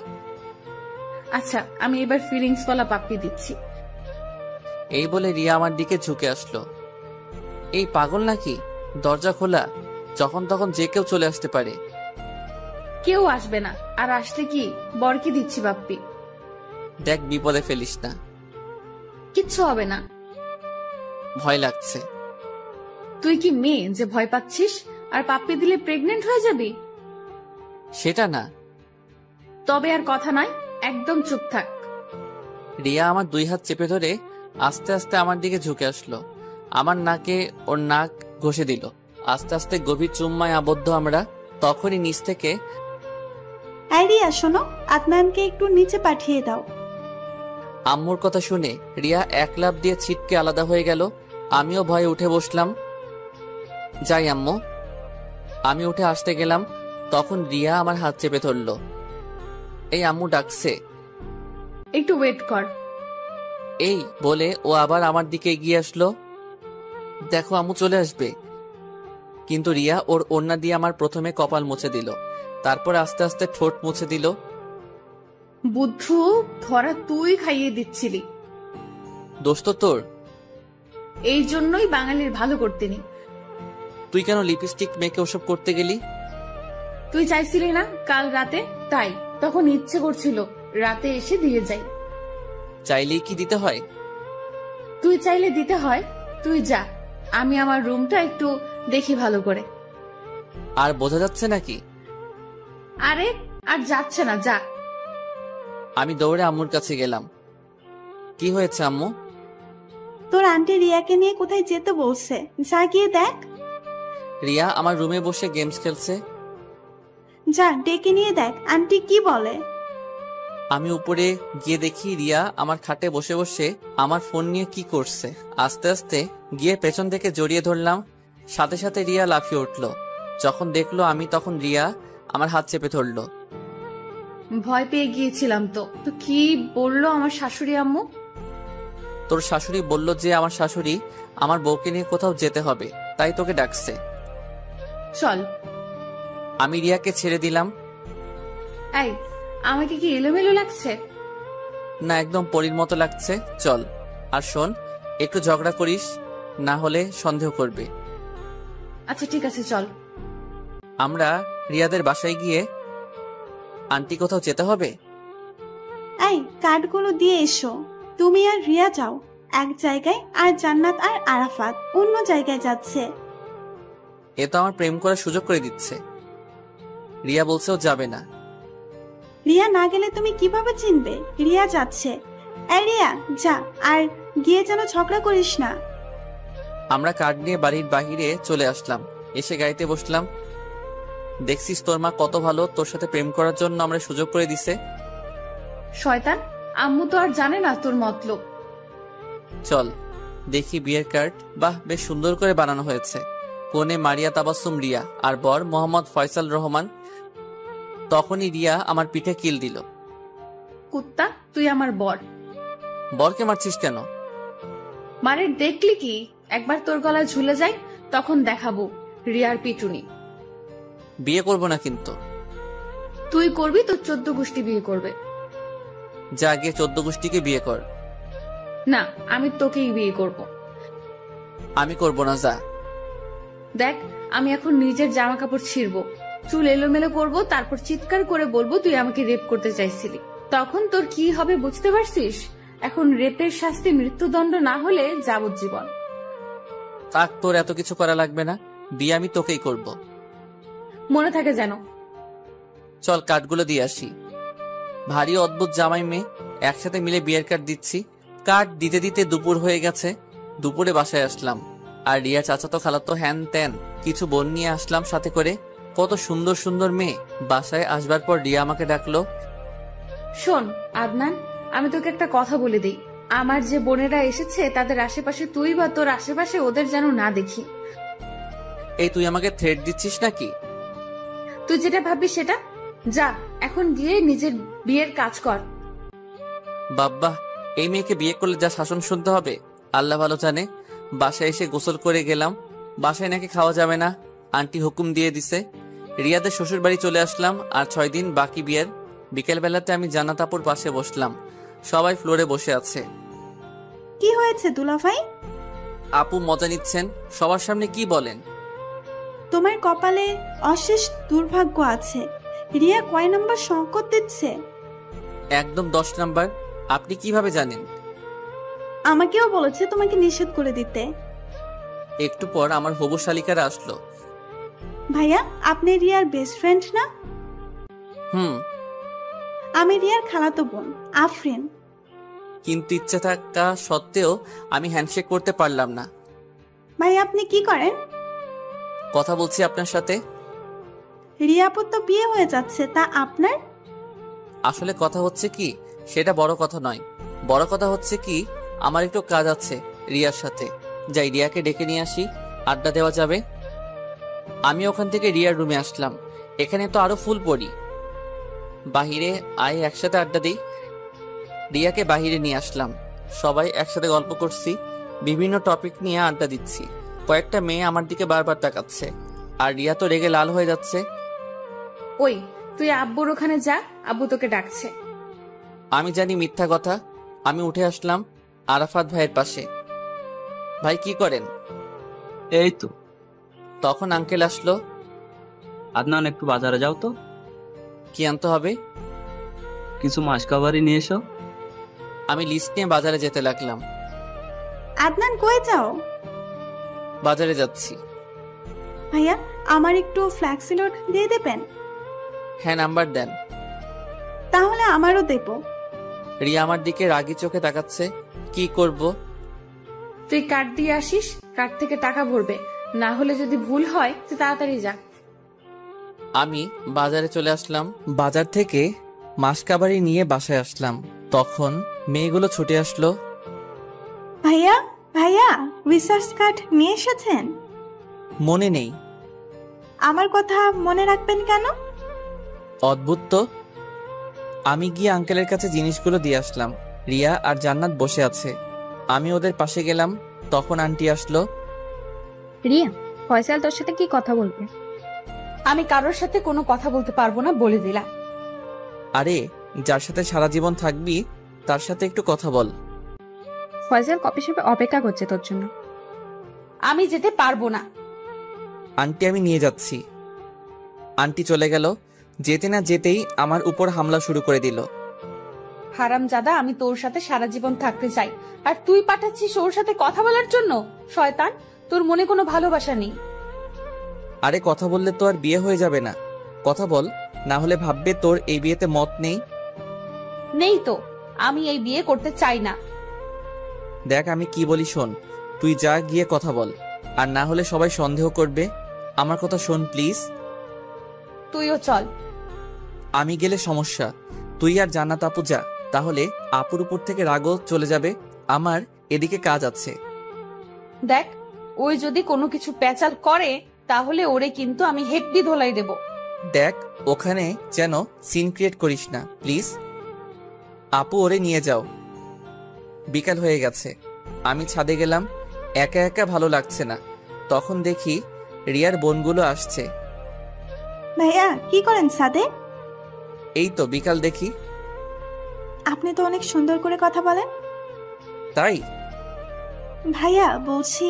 I: আচ্ছা, আমি এবার ফিলিংস ওয়ালা পাপ্পি দিচ্ছি।
H: এই বলে রিয়া আমার দিকে ঝুঁকে আসলো। এই পাগল নাকি? দরজা খোলা, যখন তখন যে কেউ চলে আসতে পারে।
I: কেউ আসবে না, আর আসলে কি বরকে দিচ্ছি পাপ্পি।
H: দেখ, বিপদে ফেলিস না।
I: কিচ্ছু হবে না।
H: ভয় লাগছে।
I: তুই কি মেয়ে যে ভয় পাচ্ছিস? আর পাপ্পি দিলে প্রেগনেন্ট হয়ে যাবি?
H: সেটা না।
I: তবে আর কথা নয়, একদম চুপ থাক।
H: রিয়া আমার 2 হাত চেপে ধরে আস্তে আস্তে আমার দিকে ঝুঁকে আসলো। আমার নাকে ওর নাক ঘষে দিল। আস্তে আস্তে গভীর চুম্মায় আবদ্ধ আমরা। তখনই নিচ থেকে,
B: রিয়া শোনো, আদনানকে একটু নিচে পাঠিয়ে দাও।
H: আম্মুর কথা শুনে রিয়া এক লাফ দিয়ে ছিটকে আলাদা হয়ে গেল। আমিও ভয়ে উঠে বসলাম। যাই আম্মু। আমি উঠে আসতে গেলাম, তখন রিয়া আমার হাত চেপে ধরল। এই আম্মু ডাকছে।
I: একটু ওয়েট কর।
H: এই বলে ও আবার আমার দিকে এগিয়ে আসলো। দেখো আম্মু চলে আসবে। কিন্তু রিয়া ওর ওড়না দিয়ে আমার প্রথমে কপাল মুছে দিল, তারপর আস্তে আস্তে ঠোঁট মুছে দিল।
I: বুদ্ধু, ধরা তুই খাইয়ে দিচ্ছিলি।
H: দোষ তো তোর।
I: এই জন্যই বাঙালির ভালো করতে নি।
H: তুই কেন লিপস্টিক মেখে ওসব করতে গেলি?
I: তুই চাইছিলি না কাল রাতে, তাই তখন ইচ্ছে করছিল রাতে এসে দিয়ে যাই।
H: চাইলেই কি দিতে হয়?
I: তুই চাইলে দিতে হয়। তুই যা, আমি আমার রুমটা একটু দেখি ভালো করে।
H: আর বোঝা যাচ্ছে নাকি?
I: আরে আর যাচ্ছে না, যা।
H: আমি দৌড়ে আম্মুর কাছে গেলাম। কি হয়েছে আম্মু?
B: তোর আন্টি রিয়াকে নিয়ে কোথায় যেতে বলছে, যা গিয়ে দেখ।
H: রিয়া আমার রুমে বসে গেমস খেলছে।
B: যা ডেকে নিয়ে দেখ আন্টি কি বলে।
H: আমি উপরে গিয়ে দেখি রিয়া আমার খাটে বসে বসে আমার ফোন নিয়ে কি করছে। আস্তে আস্তে গিয়ে পেছন থেকে জড়িয়ে ধরলাম, সাথে সাথে রিয়া লাফিয়ে উঠল। যখন দেখলো আমি, তখন রিয়া আমার হাত চেপে ধরলো।
I: ভয় পেয়ে গিয়েছিলাম। তো তো কি বললো আমার শাশুড়ি আম্মু?
H: তোর শাশুড়ি বলল যে আমার শাশুড়ি আমার বউকে নিয়ে কোথাও যেতে হবে, তাই তোকে ডাকছে।
I: চল।
H: আমি রিয়াকে ছেড়ে দিলাম।
I: এই, আমাকে কি এলোমেলো লাগছে?
H: না, একদম পরীর মতো লাগছে। চল। আর শোন, একটু ঝগড়া করিস, না হলে সন্দেহ করবে।
I: আচ্ছা ঠিক আছে, চল।
H: আমরা রিয়াদের বাসায় গিয়ে, আন্টি কোথাও যেতে হবে?
B: এই কার্ডগুলো দিয়ে এসো। তুমি আর রিয়া যাও এক জায়গায়, আর জান্নাত আর আরাফাত অন্য জায়গায় যাচ্ছে।
H: এ তো আমার প্রেম করার সুযোগ করে দিচ্ছে। রিয়া বলছে ও যাবে না।
B: রিয়া না গেলে তুমি কিভাবে চিনবে রিয়া যাচ্ছে? এই রিয়া যা, আর গিয়ে যেন ঝগড়া করিস না।
H: আমরা কার্ড নিয়ে বাড়ির বাহিরে চলে আসলাম, এসে গাড়িতে বসলাম। দেখছিস তোর মা কত ভালো, তোর সাথে প্রেম করার জন্য আমরা সুযোগ করে দিছে।
I: শয়তান, আম্মু তো আর জানে না তোর মতলব।
H: চল দেখি বিয়ের কার্ড। বাহ, বেশ সুন্দর করে বানানো হয়েছে। কোণে মারিয়া তাবাসসুম রিয়া, আর বর মোহাম্মদ ফয়সাল রহমান। তখনই রিয়া আমার পিঠে কিল দিল।
I: কুত্তা, তুই আমার বর।
H: বরকে মারছিস কেন?
I: মানে দেখলি কি, একবার তোর গলায় ঝুলে যাই, তখন দেখাবো রিয়ার পিটুনি।
H: বিয়ে করব না কিন্তু।
I: তুই করবি, তোর 14 গোষ্ঠী বিয়ে করবে।
H: যা গিয়ে 14 গোষ্ঠীকে বিয়ে কর।
I: না, আমি তোকেই বিয়ে করব।
H: আমি করব না, যা।
I: দেখ, আমি এখন নিজের জামা কাপড় ছিঁড়বো, চুল এলোমেলো করবো, তারপর চিৎকার করে বলবো তুই আমাকে রেপ করতে চাইছিলি। তখন তোর কি হবে বুঝতে পারছিস? এখন রেপের শাস্তি মৃত্যুদণ্ড না হলে যাবজ্জীবন।
H: তাক, তোর এত কিছু করা লাগবে না, বিয়ে আমি তোকেই করব।
I: মনে থাকে যেন।
H: চল কার্ডগুলো দিয়ে আসি। ভারী অদ্ভুত জামাই মেয়ে, একসাথে মিলে বিয়ের কার্ড দিচ্ছি। কার্ড দিতে দিতে দুপুর হয়ে গেছে। দুপুরে বাসায় আসলাম, আর রিয়া চাচাতো খালাতো হ্যান ত্যান কিছু বোন নিয়ে আসলাম সাথে করে। কত সুন্দর সুন্দর মেয়ে। বাসায় আসবার পর রিয়া আমাকে ডাকলো।
I: শোন আদনান, আমি তোকে একটা কথা বলে দিই। আমার যে বোনেরা এসেছে তাদের আশেপাশে তুই বা তোর আশেপাশে ওদের যেন না দেখি।
H: এই তুই আমাকে থ্রেট দিচ্ছিস নাকি?
I: তুই যেটা ভাববি সেটা। যা, এখন গিয়ে নিজের বিয়ের কাজ কর।
H: বাব্বা, এই মেয়েকে বিয়ে করলে যা শাসন শুনতে হবে আল্লাহ ভালো জানে। বাসায় এসে গোসল করে গেলাম। বাসায় নাকি খাওয়া যাবে না, আন্টি হুকুম দিয়ে দিছে। রিয়াদের শ্বশুর বাড়ি চলে আসলাম, আর 6 দিন বাকি বিয়ের। বিকেল বেলাতে আমি জান্নাত আপুর পাশে বসলাম, সবাই ফ্লোরে বসে আছে।
B: কি হয়েছে দুলাভাই?
H: আপু মজা নিচ্ছেন। সবার সামনে কি বলেন?
B: তোমার কপালে অশেষ দুর্ভাগ্য আছে। রিয়া কয় নাম্বার সংকট দিচ্ছে?
H: একদম 10 নাম্বার। আপনি কিভাবে জানেন?
B: আমাকেও বলেছে তোমাকে নিষেধ করে দিতে।
H: একটু পর আমার হবু শালিকারা আসলো।
B: ভাইয়া, আপনি রিয়ার বেস্ট ফ্রেন্ড না?
H: হুম।
B: আমি রিয়ার খালাতো বোন আফরিন।
H: কিন্তু ইচ্ছে থাকা সত্ত্বেও আমি হ্যান্ডশেক করতে পারলাম না।
B: ভাই আপনি কি করেন?
H: কথা বলছি আপনার সাথে।
B: রিয়াপুর তো বিয়ে হয়ে যাচ্ছে, তা আপনার?
H: আসলে কথা হচ্ছে কি, সেটা বড় কথা নয়। বড় কথা হচ্ছে কি, আমার একটু কাজ আছে রিয়ার সাথে। যাই, রিয়াকে ডেকে নিয়ে আসি, আড্ডা দেওয়া যাবে। আমি ওখান থেকে রিয়ার রুমে আসলাম। এখানে তো আরো ফুল পড়ি। বাহিরে আয়, একসাথে আড্ডা দিই। রিয়াকে বাহিরে নিয়ে আসলাম, সবাই একসাথে গল্প করছি, বিভিন্ন টপিক নিয়ে আড্ডা দিচ্ছি। কয়েকটা মেয়ে আমার দিকে বারবার তাকাচ্ছে। আর রিয়া তো রেগে লাল হয়ে যাচ্ছে।
D: ওই তুই আব্বুর ওখানে যা, আব্বু তোকে ডাকছে।
H: আমি জানি মিথ্যা কথা। আমি উঠে আসলাম আরাফাত ভাইয়ের পাশে। ভাই কি করেন?
K: এই তো।
H: তখন আঙ্কেল আসলো।
K: আদনান, একটু বাজারে যাও তো।
H: কি আনতে হবে?
K: কিছু মাস কাবারি নিয়ে এসো।
H: আমি লিস্ট নিয়ে বাজারে যেতে লাগলাম।
B: আদনান কই যাও?
H: বাজারে যাচ্ছি।
B: ভাইয়া আমার একটু ফ্ল্যাক্সি লোড দিয়ে দেবেন?
H: হ্যাঁ, নাম্বার দেন।
B: তাহলে আমারও দেব।
H: রিয়া আমার দিকে রাগি চোখে তাকাচ্ছে। কি করব?
D: তুই কার্ড দিয়ে আসিস, কার্ড থেকে টাকা ভরবে। না হলে যদি ভুল হয় তুই তাড়াতাড়ি যা।
H: আমি বাজারে চলে আসলাম। বাজার থেকে মাসকাবারি নিয়ে বাসায় আসলাম। তখন মেয়েগুলো ছুটে আসলো।
B: ভাইয়া ভাইয়া রিসার্চ কার্ড নিয়ে এসেছেন?
H: মনে নেই।
B: আমার কথা মনে রাখবেন কেন?
H: অদ্ভুত তো। আমি গিয়ে আঙ্কেলের কাছে জিনিসগুলো দিয়ে আসলাম। রিয়া আর জান্নাত বসে আছে। আমি ওদের পাশে গেলাম। তখন আন্টি আসলো।
E: রিয়া, ফয়সাল তোর সাথে কি কথা বলবে?
D: আমি কারোর সাথে কোনো কথা বলতে পারবো না, বলে দিলাম।
H: আরে, যার সাথে সারা জীবন থাকবি তার সাথে একটু কথা বল।
E: ফয়সাল কপি শপে অপেক্ষা করছে তোর জন্য।
D: আমি যেতে পারবো না।
H: আন্টি, আমি নিয়ে যাচ্ছি। আন্টি চলে গেল। যেতে না যেতেই আমার উপর হামলা শুরু করে দিল।
D: হারামজাদা, আমি তোর সাথে সারা জীবন থাকতে চাই, আর তুই পাঠাচ্ছিস ওর সাথে কথা বলার জন্য? শয়তান, তোর মনে কোনো ভালোবাসা নেই।
H: আরে, কথা বললে তো আর বিয়ে হয়ে যাবে না। কথা বল, না হলে ভাববে তোর এই বিয়েতে মত নেই।
D: নেই তো, আমি এই বিয়ে করতে চাই না।
H: দেখ আমি কি বলি শোন। তুই যা গিয়ে কথা বল, আর না হলে সবাই সন্দেহ করবে। আমার কথা শোন প্লিজ।
D: তুইও চল।
H: আমি গেলে সমস্যা। তুই আর জান্নাত আপু যা, তাহলে আপুর উপর থেকে রাগও চলে যাবে। আমার এদিকে কাজ আছে।
D: দেখ, ওই যদি কোনো কিছু পেঁচাল করে তাহলে ওরে কিন্তু আমি হেড্ডি ধোলাই দেব।
H: দেখ, ওখানে যেন সিন ক্রিয়েট করিস না প্লিজ। আপু, ওরে নিয়ে যাও। বিকাল হয়ে গেছে। আমি ছাদে গেলাম। একা একা ভালো লাগছে না। তখন দেখি রিয়ার বোনগুলো আসছে।
B: ভাইয়া কি করেন ছাদে?
H: এই তো বিকাল দেখি।
B: আপনি তো অনেক সুন্দর করে কথা বলেন।
H: তাই?
B: ভাইয়া বলছি,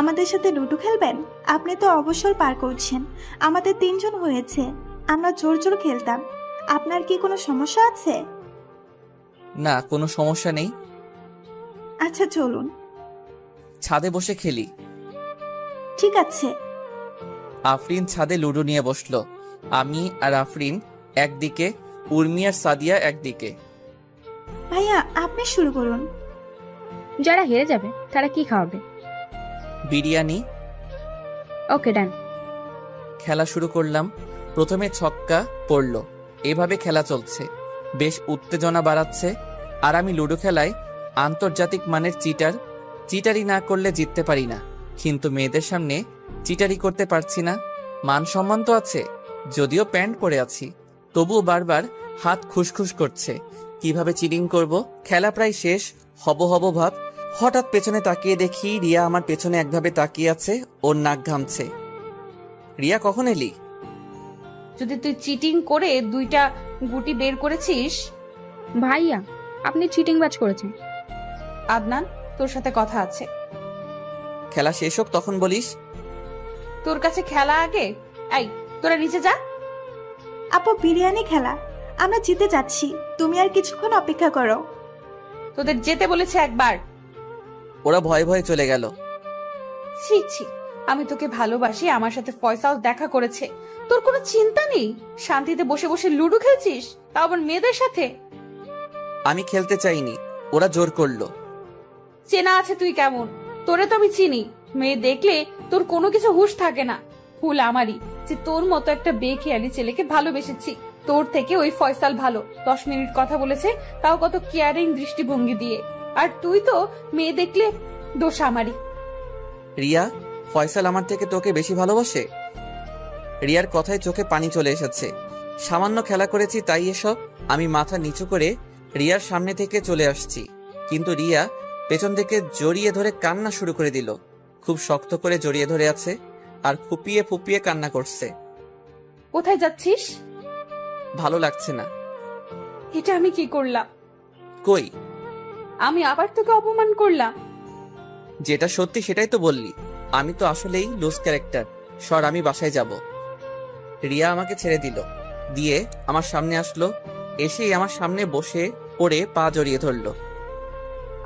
B: আমাদের সাথে লুডো খেলবেন? আপনি তো অবসর পার করছেন, আমাদের 3 জন হয়েছে, আমরা জোর জোর খেলতাম। আপনার কি কোনো সমস্যা আছে?
H: না, কোনো সমস্যা নেই।
B: আচ্ছা চলুন।
H: ছাদে বসে খেলি।
B: ঠিক আছে।
H: আফরিন ছাদে লুডো নিয়ে বসলো। আমি আর আফরিন একদিকে, উর্মি আর সাদিয়া একদিকে।
B: ভাইয়া আপনি শুরু করুন।
E: যারা হেরে যাবে তারা কি খাওয়াবে?
H: বিরিয়ানি।
E: ওকে, ডান।
H: খেলা শুরু করলাম। প্রথমে ছক্কা পড়লো। এভাবে খেলা চলছে। বেশ উত্তেজনা বাড়াচ্ছে। আর আমি লুডো খেলায় আন্তর্জাতিক মানের চিটার। চিটারি না করলে জিততে পারি না, কিন্তু মেয়েদের সামনে চিটারি করতে পারছি না। মান সম্মান তো আছে, যদিও প্যান্ট পরে আছি, তবুও বারবার হাত খুশখুশ করছে। কিভাবে চিটিং করব? খেলা প্রায় শেষ, হব ভাব। হঠাৎ পেছনে তাকিয়ে দেখি রিয়া আমার পেছনে একভাবে তাকিয়ে আছে। ওর নাক ঘামছে। রিয়া, কখন এলি?
D: যদি তুই চিটিং করে 2টা গুটি বের করেছিস।
E: ভাইয়া, আপনি চিটিংবাজ করেছেন।
D: আদনান, তোর সাথে কথা আছে।
H: খেলা শেষ হোক তখন বলিস।
D: তোর কাছে খেলা আগে। এই, তোরা নিচে যা।
B: আপু বিরিয়ানি খেলা, আমরা জিতে যাচ্ছি, তুমি আর কিছুক্ষণ অপেক্ষা করো।
D: তোদের যেতে বলেছে একবার।
H: ওরা ভয়ে ভয়ে চলে গেল।
D: ছি ছি, আমি তোকে ভালোবাসি, আমার সাথে ফয়সাল দেখা করেছে, তোর কোনো চিন্তা নেই? শান্তিতে বসে বসে লুডো খেলছিস, তাও আবার মেয়েদের সাথে।
H: আমি খেলতে চাইনি, ওরা জোর করলো।
D: চেনা আছে তুই কেমন, তোরে তো আমি চিনি। মেয়ে দেখলে তোর কোনো কিছু হুঁশ থাকে না। ভুল আমারই যে তোর মতো একটা বেখেয়ালি ছেলেকে ভালোবেসেছি। তোর থেকে ওই ফয়সাল ভালো। 10 মিনিট কথা বলেছে, তাও কত কেয়ারিং দৃষ্টিভঙ্গি দিয়ে। আর তুই তো মেয়ে দেখলে দোষ আমারই।
H: রিয়া, ফয়সাল আমার থেকে তোকে বেশি ভালোবাসে? রিয়ার কথায় চোখে পানি চলে এসেছে। সামান্য খেলা করেছি তাই এসব? আমি মাথা নিচু করে রিয়ার সামনে থেকে চলে আসছি, কিন্তু রিয়া পেছন থেকে জড়িয়ে ধরে কান্না শুরু করে দিল। খুব শক্ত করে জড়িয়ে ধরে আছে। আর ফুপিয়ে ফুপিয়ে কান্না করছে।
D: কোথায় যাচ্ছিস?
H: ভালো লাগছে না।
D: এটা আমি কি করলাম?
H: কই?
D: আমি আবার তোকে অপমান করলাম?
H: যেটা সত্যি সেটাই তো বললি। আমি তো আসলেই লুজ ক্যারেক্টার। সর, আমি বাসায় যাব। রিয়া আমাকে ছেড়ে দিল, দিয়ে আমার সামনে আসলো। এসেই আমার সামনে বসে পড়ে পা জড়িয়ে ধরলো।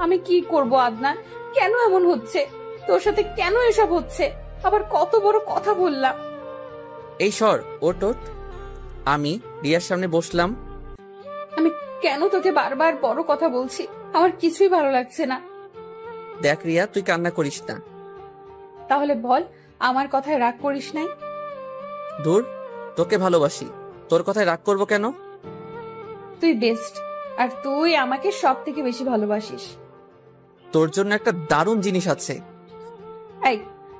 D: আমি কি করব আদনান? কেন এমন হচ্ছে? তোর সাথে কেন এসব হচ্ছে? আবার কত বড় কথা বললাম।
H: এই সর, ওট ওট। আমি রিয়ার সামনে বসলাম।
D: আমি কেন তোকে বারবার বড় কথা বলছি? আমার কিছুই ভালো লাগছে না।
H: দেখ রিয়া, তুই কান্না করিস না।
D: তাহলে বল, আমার কথায় রাগ করিস নাই?
H: দূর, তোকে ভালোবাসি, তোর কথায় রাগ করবো কেন?
D: তুই বেস্ট, আর তুই আমাকে সব থেকে বেশি ভালোবাসিস।
H: তোর জন্য একটা দারুণ জিনিস আছে।
D: এই,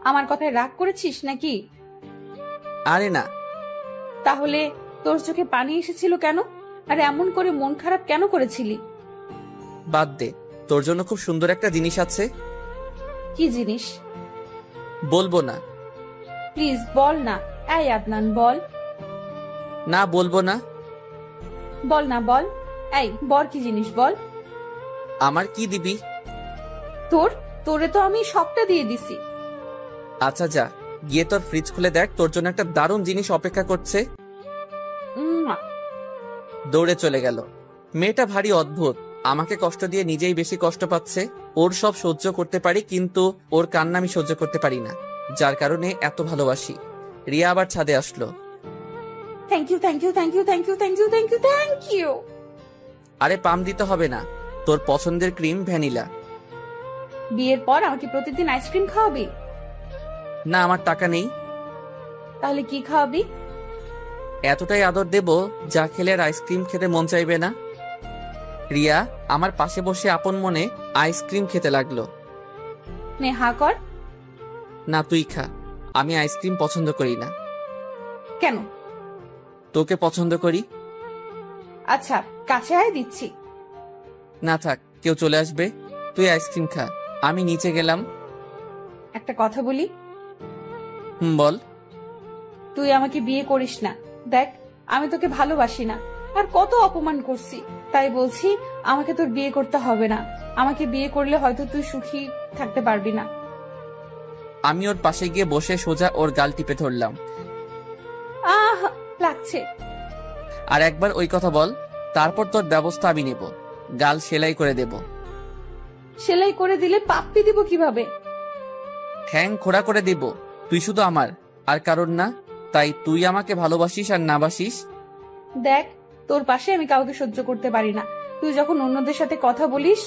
D: আমার কথায় রাগ করেছিস নাকি?
H: আরে না।
D: তাহলে তোর চোখে পানি এসেছিল কেন? আর এমন করে মন খারাপ কেন করেছিলি?
H: বাদ দে, তোর জন্য খুব সুন্দর একটা জিনিস আছে।
D: কি জিনিস?
H: বলবো না।
D: প্লিজ বল না। এই আদনান, বল
H: না, বলবো না।
D: বল না, বল। এই বল, কি জিনিস বল।
H: আমার কি দিবি?
D: তোরে তো আমি সবটা দিয়ে দিছি।
H: আচ্ছা যা, গিয়ে তোর ফ্রিজ খুলে দেখ, তোর জন্য একটা দারুণ জিনিস অপেক্ষা করছে। দৌড়ে চলে গেল। মেয়েটা ভারী অদ্ভুত, আমাকে কষ্ট দিয়ে নিজেই বেশি কষ্ট পাচ্ছে। ওর সব সহ্য করতে পারি, কিন্তু ওর কান্না আমি সহ্য করতে পারি না, যার কারণে এত ভালোবাসি। রিয়া আবার ছাদে আসলো।
D: Thank you, thank you, thank you, thank you, thank you, thank you, thank you.
H: আরে পাম দিতে হবে না, তোর পছন্দের ক্রিম ভ্যানিলা।
D: বিয়ের পর আমাকে প্রতিদিন আইসক্রিম খাওয়াবি?
H: না, আমার টাকা নেই।
D: তাহলে কি খাওয়াবি?
H: এতটাই আদর দেব যা খেলে আর আইসক্রিম খেতে মন চাইবে না। রিয়া আমার পাশে বসে আপন মনে আইসক্রিম খেতে লাগলো।
D: নে, হা কর।
H: না, তুই খা। আমি আইসক্রিম পছন্দ করি না।
D: কেন?
H: তোকে পছন্দ করি।
D: আচ্ছা, কাছে আয়, দিচ্ছি।
H: না থাক, কেউ চলে আসবে। তুই আইসক্রিম খা। আমি নিচে গেলাম।
D: একটা কথা বলি?
H: বল।
D: তুই আমাকে বিয়ে করিস না। দেখ, আমি তোকে ভালোবাসি না, আর কত অপমান করছি। তাই বলছি, আমাকে তোর বিয়ে করতে হবে না। আমাকে বিয়ে করলে হয়তো তুই সুখী থাকতে পারবি না।
H: আমি ওর পাশে গিয়ে বসে সোজা ওর গাল টিপে ধরলাম।
D: আহ, লাগছে।
H: আর একবার ওই কথা বল, তারপর তোর ব্যবস্থা আমি নেব। গাল সেলাই করে দেব।
D: সেলাই করে দিলে পাপ্পি দিব কিভাবে?
H: ঠ্যাং খোড়া করে দেব। তুই শুধু আমার, আর কারণ না। তাই তুই আমাকে ভালোবাসিস আর না বাসিস।
D: দেখ, তোর পাশে আমি কাউকে সহ্য করতে পারি না। তুই যখন অন্যদের সাথে কথা বলিস,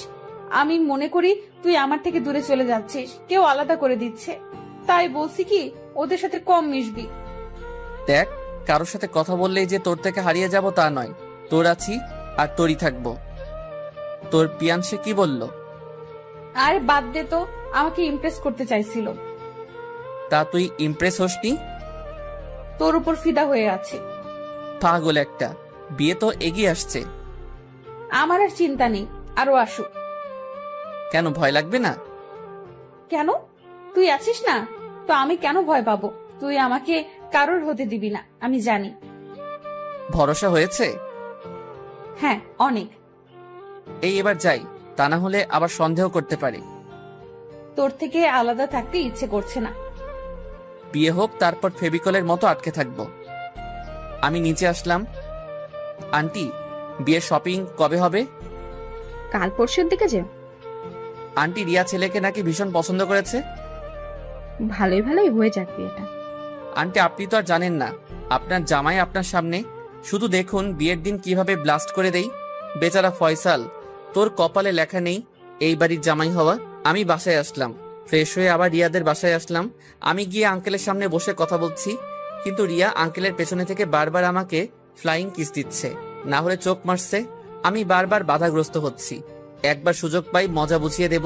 D: আমি মনে করি তুই আমার থেকে দূরে চলে যাচ্ছিস, কেউ আলাদা করে দিচ্ছে। তাই বলছি কি, ওদের সাথে কম মিশবি।
H: দেখ, কারোর সাথে কথা বললেই যে তোর থেকে হারিয়ে যাব তা নয়। তোর আছি আর তোরই থাকবো। তোর পিয়ানসে কি বলল?
D: আরে বাদ দে তো, আমাকে ইমপ্রেস করতে চাইছিল।
H: তা তুই ইমপ্রেস হসনি?
D: তোর উপর ফিদা হয়ে আছে।
H: পাগল একটা, বিয়ে তো এগিয়ে আসছে।
D: আমার আর চিন্তা নেই, আরো আসুক।
H: কেন, ভয় লাগবে না?
D: কেন? তুই আছিস না তো আমি কেন ভয় পাবো? তুই আমাকে কারোর হতে দিবি না, আমি জানি।
H: ভরসা হয়েছে?
D: হ্যাঁ, অনেক।
H: এই এবার যাই, তা না হলে আবার সন্দেহ করতে পারে।
D: তোর থেকে আলাদা থাকতে ইচ্ছে করছে না।
H: বিয়ে হোক, তারপর ফেভিকলের মতো আটকে থাকবো। আমি নিচে আসলাম। আন্টি, বিয়ের শপিং কবে হবে?
E: কাল পরশুর দিকে যে।
H: আন্টি, রিয়া ছেলেকে নাকি ভীষণ পছন্দ করেছে।
E: ভালোই ভালোই হয়ে যাক বিয়েটা।
H: আন্টি, আপনি তো আর জানেন না, আপনার জামাই আপনার সামনে। শুধু দেখুন বিয়ের দিন কিভাবে ব্লাস্ট করে দেই। বেচারা ফয়সাল, তোর কপালে লেখা নেই এই বাড়ির জামাই হওয়া। আমি বাসায় আসলাম, ফ্রেশ হয়ে আবার রিয়াদের বাসায় আসলাম। আমি গিয়ে আঙ্কেলের সামনে বসে কথা বলছি, কিন্তু রিয়া আঙ্কেলের পেছনে থেকে বারবার আমাকে ফ্লাইং কিস দিচ্ছে, না হলে চোখ মারছে। আমি বারবার বাধাগ্রস্ত হচ্ছি। একবার সুযোগ পাই মজা বুঝিয়ে দেব।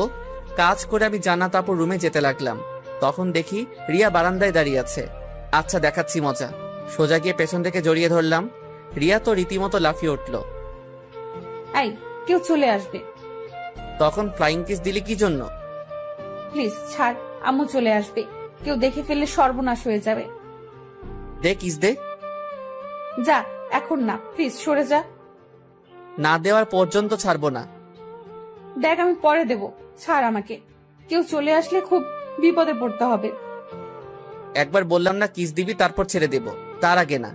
H: কাজ করে আমি জান্নাত আপুর রুমে যেতে লাগলাম, তখন দেখি রিয়া বারান্দায় দাঁড়িয়ে আছে। আচ্ছা, দেখাচ্ছি মজা। সোজা গিয়ে পেছন থেকে জড়িয়ে ধরলাম। রিয়া তো রীতিমতো লাফিয়ে উঠল।
D: এই, কেউ চলে আসবে।
H: তখন ফ্লাইং কিস দিলি কি জন্য?
D: প্লিজ ছাড়, আম্মু চলে আসবে। কেউ দেখে ফেললে সর্বনাশ হয়ে যাবে।
C: দে কিস দে।
D: যা, এখন না, প্লিজ সরে যা।
C: না দেওয়ার পর্যন্ত ছাড়বো না।
D: দেখ, আমি পরে দেব, ছাড় আমাকে। কেউ চলে আসলে খুব বিপদে পড়তে হবে।
C: একবার বললাম না কিস দিবি তারপর ছেড়ে দেব, তার আগে না।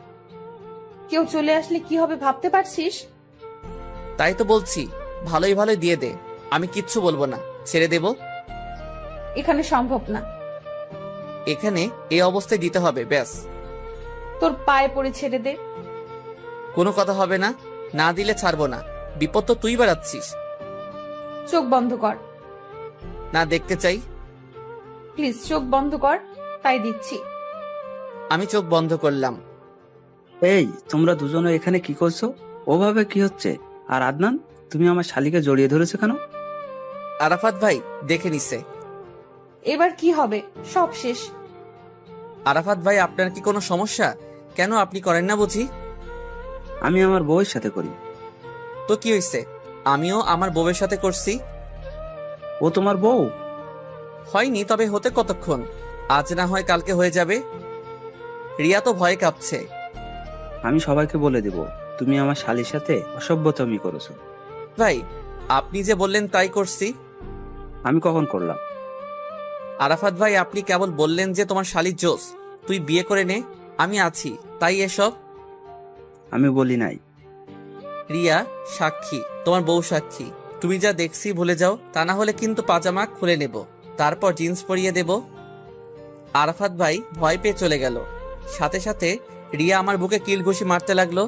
D: কেউ চলে আসলে কি হবে ভাবতে পারছিস?
C: তাই তো বলছি, ভালোই ভালোই দিয়ে দে, আমি কিচ্ছু বলবো না, ছেড়ে দেব।
D: এখানে সম্ভব না।
C: এখানে এই অবস্থায় দিতে হবে, ব্যাস।
D: তোর পায়ে পড়ে ছেড়ে দে।
C: কোনো কথা হবে না, না দিলে ছাড়বো না। বিপদ তো তুই বাড়াচ্ছিস।
D: চোখ বন্ধ কর।
C: না দেখতে চাই।
D: প্লিজ চোখ বন্ধ কর, তাই দিচ্ছি।
C: আমি চোখ বন্ধ করলাম।
A: এই, তোমরা দুজনে এখানে কি করছো? ওভাবে কি হচ্ছে? আর আদনান, তুমি আমার শালিকে জড়িয়ে ধরেছো কেন?
C: আরাফাত ভাই দেখে নিছে।
D: এবার কি হবে? সব শেষ।
C: আরাফাত ভাই, আপনার কি কোনো সমস্যা? কেন আপনি করেন না বুঝি?
A: আমি আমার বউয়ের সাথে করি।
C: তো কি হয়েছে? আমিও আমার বউয়ের সাথে করছি।
A: ও তোমার বউ?
C: হয়নি, তবে হতে কতক্ষণ? আজ না হয় কালকে হয়ে যাবে। রিয়া তো ভয়ে কাঁপছে।
A: আমি সবাইকে বলে দেব তুমি আমার শালির সাথে অসভ্যতামি করেছো।
C: ভাই, আপনি যে বললেন তাই করছি।
A: আমি কখন করলাম?
C: আরাফাত ভাই, আপনি কেবল বললেন যে তোমার শালির জোস, তুই বিয়ে করে নে, আমি আছি, তাই এসব।
A: আমি বলি নাই।
C: রিয়া সাক্ষী, তোমার বউ সাক্ষী। তুমি যা দেখছি ভুলে যাও, তা না হলে কিন্তু পাজামা খুলে নেব, তারপর জিন্স পরিয়ে দেব। আরাফাত ভাই ভয় পেয়ে চলে গেল। সাথে সাথে রিয়া আমার বুকে কিল ঘুষি মারতে লাগলো।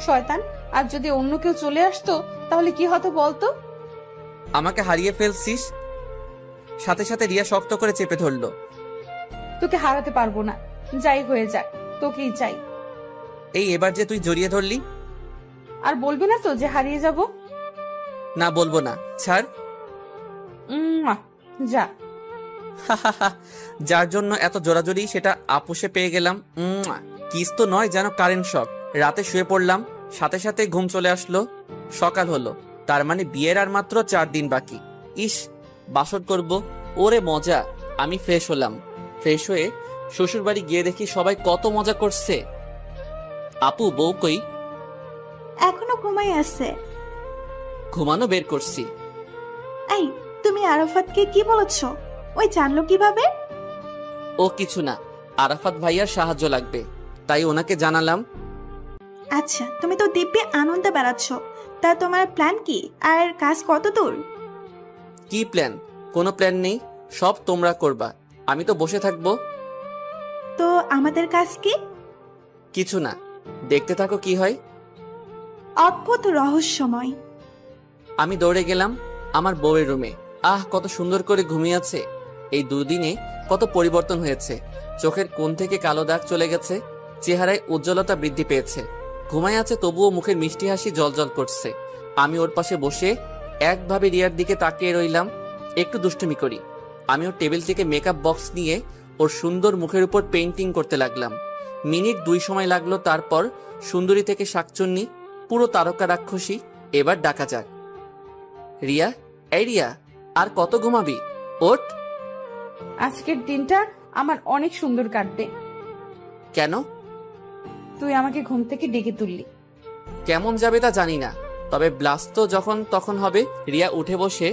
D: শয়তান, আর যদি অন্য কেউ চলে আসতো তাহলে কি হতো বলতো?
C: আমাকে হারিয়ে ফেলছিস। সাথে সাথে রিয়া শক্ত করে চেপে ধরলো।
D: তোকে হারাতে পারবো না, যাই হয়ে যাক, তোকেই চাই।
C: এই, এবার যে তুই জড়িয়ে ধরলি।
D: আর বলবি না তো যে হারিয়ে যাব?
C: না, বলবো না, ছাড়।
D: যা।
C: যার জন্য এত জোরাজোরি সেটা আপোষে পেয়ে গেলাম। কিস তো নয়, যেন কারেন্ট শক। রাতে শুয়ে পড়লাম, সাথে সাথে ঘুম চলে আসলো। সকাল হলো, তার মানে বিয়ের আর মাত্র 4 দিন বাকি। ইস, বাসর করব, ওরে মজা। আমি ফ্রেশ হলাম। ফ্রেশ হয়ে শ্বশুর বাড়ি গিয়ে দেখি সবাই কত মজা করছে। আপু, বউ কই?
B: এখনো ঘুমাই আছে।
C: ঘুমানো বের করছি।
B: এই, তুমি আরাফাতকে কি বলেছ? ওই জানলো কিভাবে?
C: ও কিছু না, আরাফাত ভাইয়ার সাহায্য লাগবে, তাই ওনাকে জানালাম।
B: আচ্ছা, তুমি তো দিব্যি আনন্দে বেড়াচ্ছ, তা তোমার প্ল্যান কি? আর কাজ কত দূর?
C: কি প্ল্যান? কোনো প্ল্যান নেই, সব তোমরা করবা, আমি তো বসে থাকবো।
B: তো আমাদের কাজ কি?
C: কিছু না, দেখতে থাকো কি হয়।
B: অদ্ভুত রহস্যময়।
C: আমি দৌড়ে গেলাম আমার বউয়ের রুমে। আহ, কত সুন্দর করে ঘুমিয়ে আছে। এই 2 দিনে কত পরিবর্তন হয়েছে। চোখের কোণ থেকে কালো দাগ চলে গেছে, চেহারায় উজ্জ্বলতা বৃদ্ধি পেয়েছে। ঘুমায় আছে তবুও মুখের মিষ্টি হাসি জলজল করছে। আমি ওর পাশে বসে একভাবে রিয়ার দিকে তাকিয়ে রইলাম। একটু দুষ্টুমি করি। আমি ওর টেবিল থেকে মেকআপ বক্স নিয়ে ওর সুন্দর মুখের উপর পেইন্টিং করতে লাগলাম। মিনিট 2 সময় লাগলো। তারপর সুন্দরী থেকে শাকচুন্নি, পুরো তারকা রাক্ষসী। এবার ডাকা যাক। রিয়া, এই রিয়া, আর কত ঘুমাবি? ওঠ।
D: আজকের দিনটা আমার অনেক সুন্দর কাটবে।
C: কেন?
D: তুই আমাকে ঘুম থেকে ডেকে তুললি।
C: কেমন যাবে তা জানি না, তবে ব্লাস্ট তো যখন তখন হবে। রিয়া উঠে বসে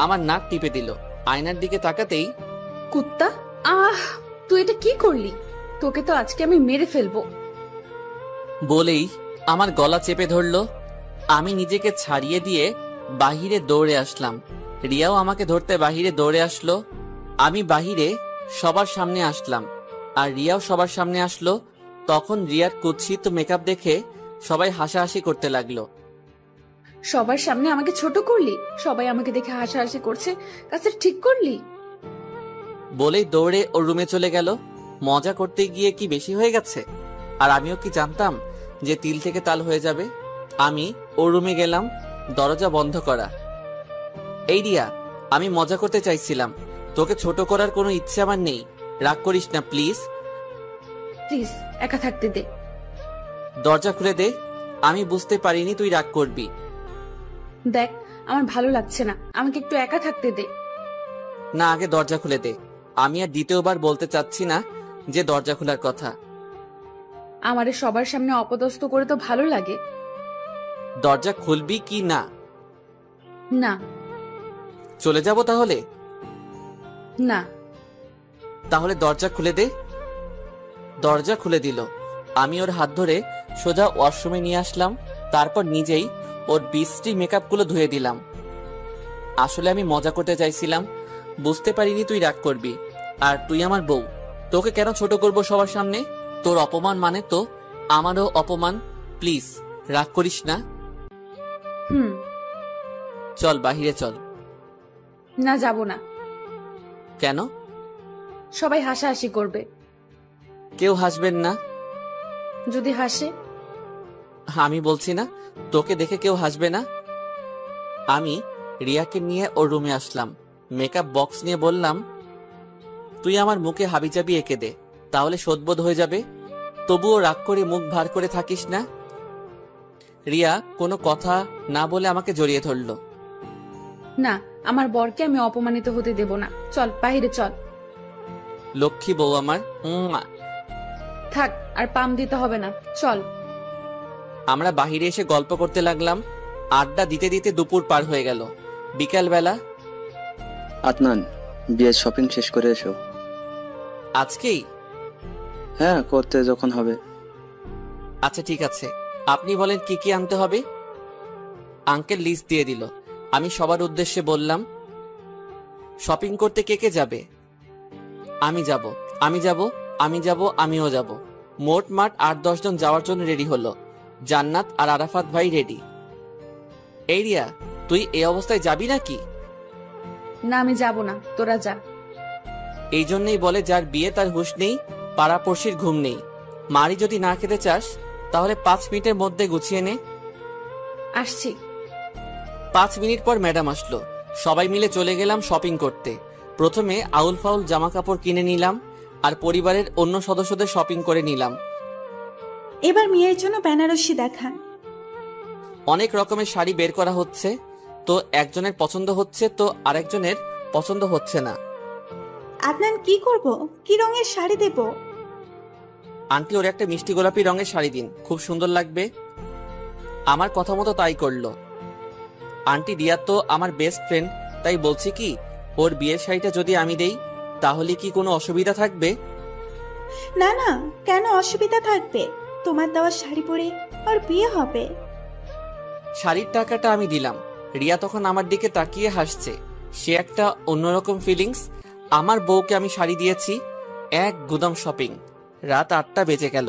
C: আমার নাক টিপে দিল। আয়নার দিকে তাকাতেই,
I: কুত্তা, আহ, তুই এটা কি করলি? তোকে তো আজকে আমি মেরে ফেলবো।
C: বলেই আমার গলা চেপে ধরলো। আমি নিজেকে ছাড়িয়ে দিয়ে বাহিরে দৌড়ে আসলাম। রিয়াও আমাকে ধরতে বাহিরে দৌড়ে আসলো। আমি বাহিরে সবার সামনে আসলাম, আর রিয়াও সবার সামনে আসলো। তখন রিয়ার কুৎসিত মেকআপ দেখে সবাই হাসাহাসি করতে লাগলো।
I: সবার সামনে আমাকে ছোট করলি, সবাই আমাকে দেখে হাসাহাসি করছে, কাজটা ঠিক করলি?
C: বলেই দৌড়ে ওর রুমে চলে গেল। মজা করতে গিয়ে কি বেশি হয়ে গেছে? আর আমিও কি জানতাম যে তিল থেকে তাল হয়ে যাবে। আমি ওর রুমে গেলাম, দরজা বন্ধ করা। এই রিয়া, আমি মজা করতে চাইছিলাম, তোকে ছোট করার কোনো ইচ্ছে আমার নেই, রাগ করিস না প্লিজ।
I: প্লিজ একা থাকতে দে।
C: দরজা খুলে দে। আমি বুঝতে পারিনি তুই রাগ করবি।
I: দেখ, আমার ভালো লাগছে না, আমাকে একটু একা থাকতে দে।
C: না, আগে দরজা খুলে দে।
H: আমি আর দ্বিতীয়বার বলতে চাচ্ছি না যে দরজা খোলার কথা।
D: আমারে সবার সামনে অপদস্থ করে তো ভালো লাগে
H: দরজা খুলবি কি না?
D: না।
H: চলে যাব তাহলে?
D: না।
H: তাহলে দরজা খুলে দে। দরজা খুলে দিল। আমি ওর হাত ধরে সোজা ওয়াশরুমে নিয়ে আসলাম। তারপর নিজেই ওর বিশ্রী মেকআপগুলো ধুয়ে দিলাম। আসলে আমি মজা করতে চাইছিলাম, বুঝতে পারিনি তুই রাগ করবি। আর তুই আমার বউ, তোকে কেন ছোট করব সবার সামনে? তোর অপমান মানে তো আমারও অপমান। প্লিজ রাগ করিস না। চল বাহিরে চল।
D: না, যাব না।
H: কেন?
D: সবাই হাসাহাসি করবে।
H: কেউ হাসবেন না।
D: যদি হাসে?
H: আমি বলছি না তোকে দেখে কেউ হাসবে না। আমি রিয়াকে নিয়ে ওর রুমে আসলাম। মেকআপ বক্স নিয়ে বললাম, তুই আমার মুখে হাবিজাবি এঁকে দে, তাহলে শোধবোধ হয়ে যাবে। তবুও রাগ করে মুখ ভার করে থাকিস না। রিয়া কোনো কথা না বলে আমাকে জড়িয়ে ধরল।
D: না, আমার বরকে আমি অপমানিত হতে দেব না। চল বাইরে চল।
H: লক্ষ্মী বউ আমার।
D: থাক, আর পাম দিতে হবে না, চল।
H: আমরা বাহিরে এসে গল্প করতে লাগলাম। আড্ডা দিতে দিতে দুপুর পার হয়ে গেল। বিকাল বেলা।
A: আদনান, বিয়ের শপিং শেষ করে এসো।
H: আজকেই?
A: হ্যাঁ, করতে যখন হবে।
H: আচ্ছা ঠিক আছে, আপনি বলেন কি কি আনতে হবে। আঙ্কেল লিস্ট দিয়ে দিল। আমি সবার উদ্দেশ্যে বললাম, শপিং করতে কে কে যাবে? আমি যাব, আমি যাব, আমি যাব, আমিও যাব। মোট মাঠ 8-10 জন যাওয়ার জন্য রেডি হলো। জান্নাত আর আরাফাত ভাই রেডি। এই রিয়া, তুই এই অবস্থায় যাবি নাকি?
D: না, আমি যাব না, তোরা যা।
H: এই জন্যই বলে যার বিয়ে তার হুঁশ নেই, পাড়াপড়শির ঘুম নেই। মারি যদি না খেতে চাস তাহলে 5 মিনিটের মধ্যে গুছিয়ে নে।
D: আসছি।
H: 5 মিনিট পর ম্যাডাম আসলো। সবাই মিলে চলে গেলাম শপিং করতে। প্রথমে আউল ফাউল জামা কাপড় কিনে নিলাম, আর পরিবারের অন্য সদস্যদের শপিং করে নিলাম।
B: এবার মেয়ের জন্য বেনারসি দেখান।
H: অনেক রকমের শাড়ি বের করা হচ্ছে, তো একজনের পছন্দ হচ্ছে তো আরেকজনের পছন্দ হচ্ছে না।
B: আদনান, কি করব? কি রঙের শাড়ি দেব?
H: আন্টি ওর একটা মিষ্টি গোলাপি রঙের শাড়ি দিন, খুব সুন্দর লাগবে। আমার কথা মতো তাই করলো। আন্টি রিয়া তো আমার বেস্ট ফ্রেন্ড, তাই বলছি কি ওর বিয়ের শাড়িটা যদি আমি দেই তাহলে কি কোনো অসুবিধা থাকবে?
B: না না, কেন অসুবিধা থাকবে? তোমার দেওয়া শাড়ি পরে আর বিয়ে হবে।
H: শাড়ির টাকাটা আমি দিলাম। রিয়া তখন আমার দিকে তাকিয়ে হাসছে। সে একটা অন্যরকম ফিলিংস। আমার বউকে আমি শাড়ি দিয়েছি। এক গুদাম শপিং। রাত 8টা বেজে গেল।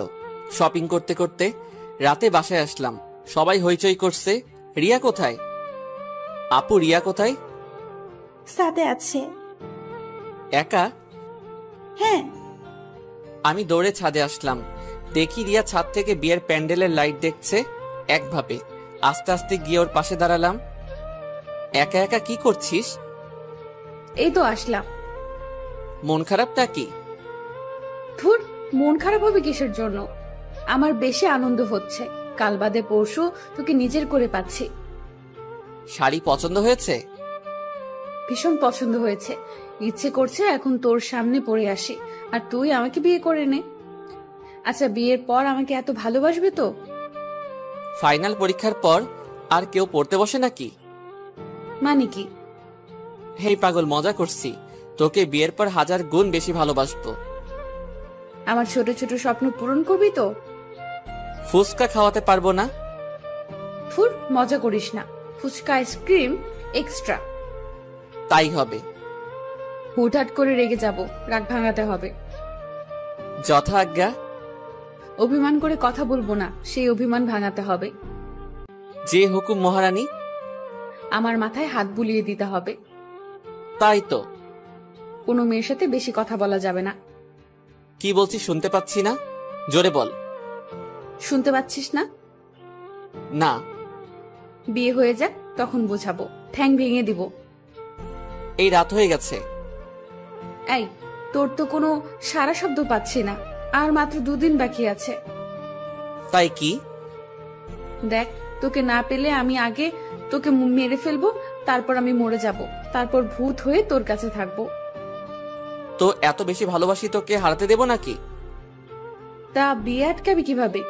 H: শপিং করতে করতে রাতে বাসায় আসলাম। সবাই হইচই করছে। রিয়া কোথায়? আপু রিয়া কোথায়?
B: সাথে আছে।
H: একা?
B: হ্যাঁ।
H: আমি দৌড়ে ছাদে আসলাম। দেখি রিয়া ছাদ থেকে বিয়ের প্যান্ডেলের লাইট দেখছে একভাবে। আস্তে আস্তে গিয়ে ওর পাশে দাঁড়ালাম। একা একা কি করছিস?
D: এই তো আসলাম।
H: মন খারাপটা কি?
D: ধুর, মন খারাপ হবে কিসের জন্য? আমার বেশি আনন্দ হচ্ছে। কাল বাদে পরশু তোকে নিজের করে পাচ্ছি।
H: শাড়ি পছন্দ হয়েছে?
D: ভীষণ পছন্দ হয়েছে। ইচ্ছে করছে এখন তোর সামনে পড়ে আসি, আর তুই আমাকে বিয়ে করে নে। আচ্ছা, বিয়ের পর আমাকে এত ভালোবাসবে তো?
H: ফাইনাল পরীক্ষার পর আর কেউ পড়তে বসে নাকি?
D: মানে কি?
H: হেই পাগল, মজা করছি। তোকে বিয়ের পর 1000 গুণ বেশি ভালোবাসবো।
D: আমার ছোট ছোট স্বপ্ন পূরণ করবি তো?
H: ফুচকা খাওয়াতে পারবো না?
D: ফুর, মজা করিস না। Phuchka ice cream extra.
H: তাই হবে।
D: হুটহাট করে রেগে যাব, রাগ ভাঙাতে হবে।
H: যথা আজ্ঞা।
D: অভিমান করে কথা বলবো না, সেই অভিমান ভাঙাতে হবে।
H: যে হুকুম মহারানী।
D: আমার মাথায় হাত বুলিয়ে দিতে হবে।
H: তাই তো।
D: কোনো মেয়ের সাথে বেশি কথা বলা যাবে না।
H: কি বলছিস শুনতে পাচ্ছি না, জোরে বল।
D: শুনতে পাচ্ছিস না?
H: না।
D: বিয়ে হয়ে যাক, তখন বোঝাবো, ঠ্যাং ভেঙে দিব।
H: এই রাত হয়ে গেছে।
D: এই, তোর তো কোনো সারা শব্দ পাচ্ছি না। আর মাত্র 2 দিন বাকি আছে।
H: তাই কি?
D: দেখ, তোকে না পেলে আমি আগে তোকে মেরে ফেলবো, তারপর আমি মরে যাব, তারপর ভূত হয়ে তোর কাছে থাকবো।
H: তো এত বেশি ভালোবাসি তোকে হারাতে দেব নাকি?
D: তা বিয়ে আটকাবি কিভাবে?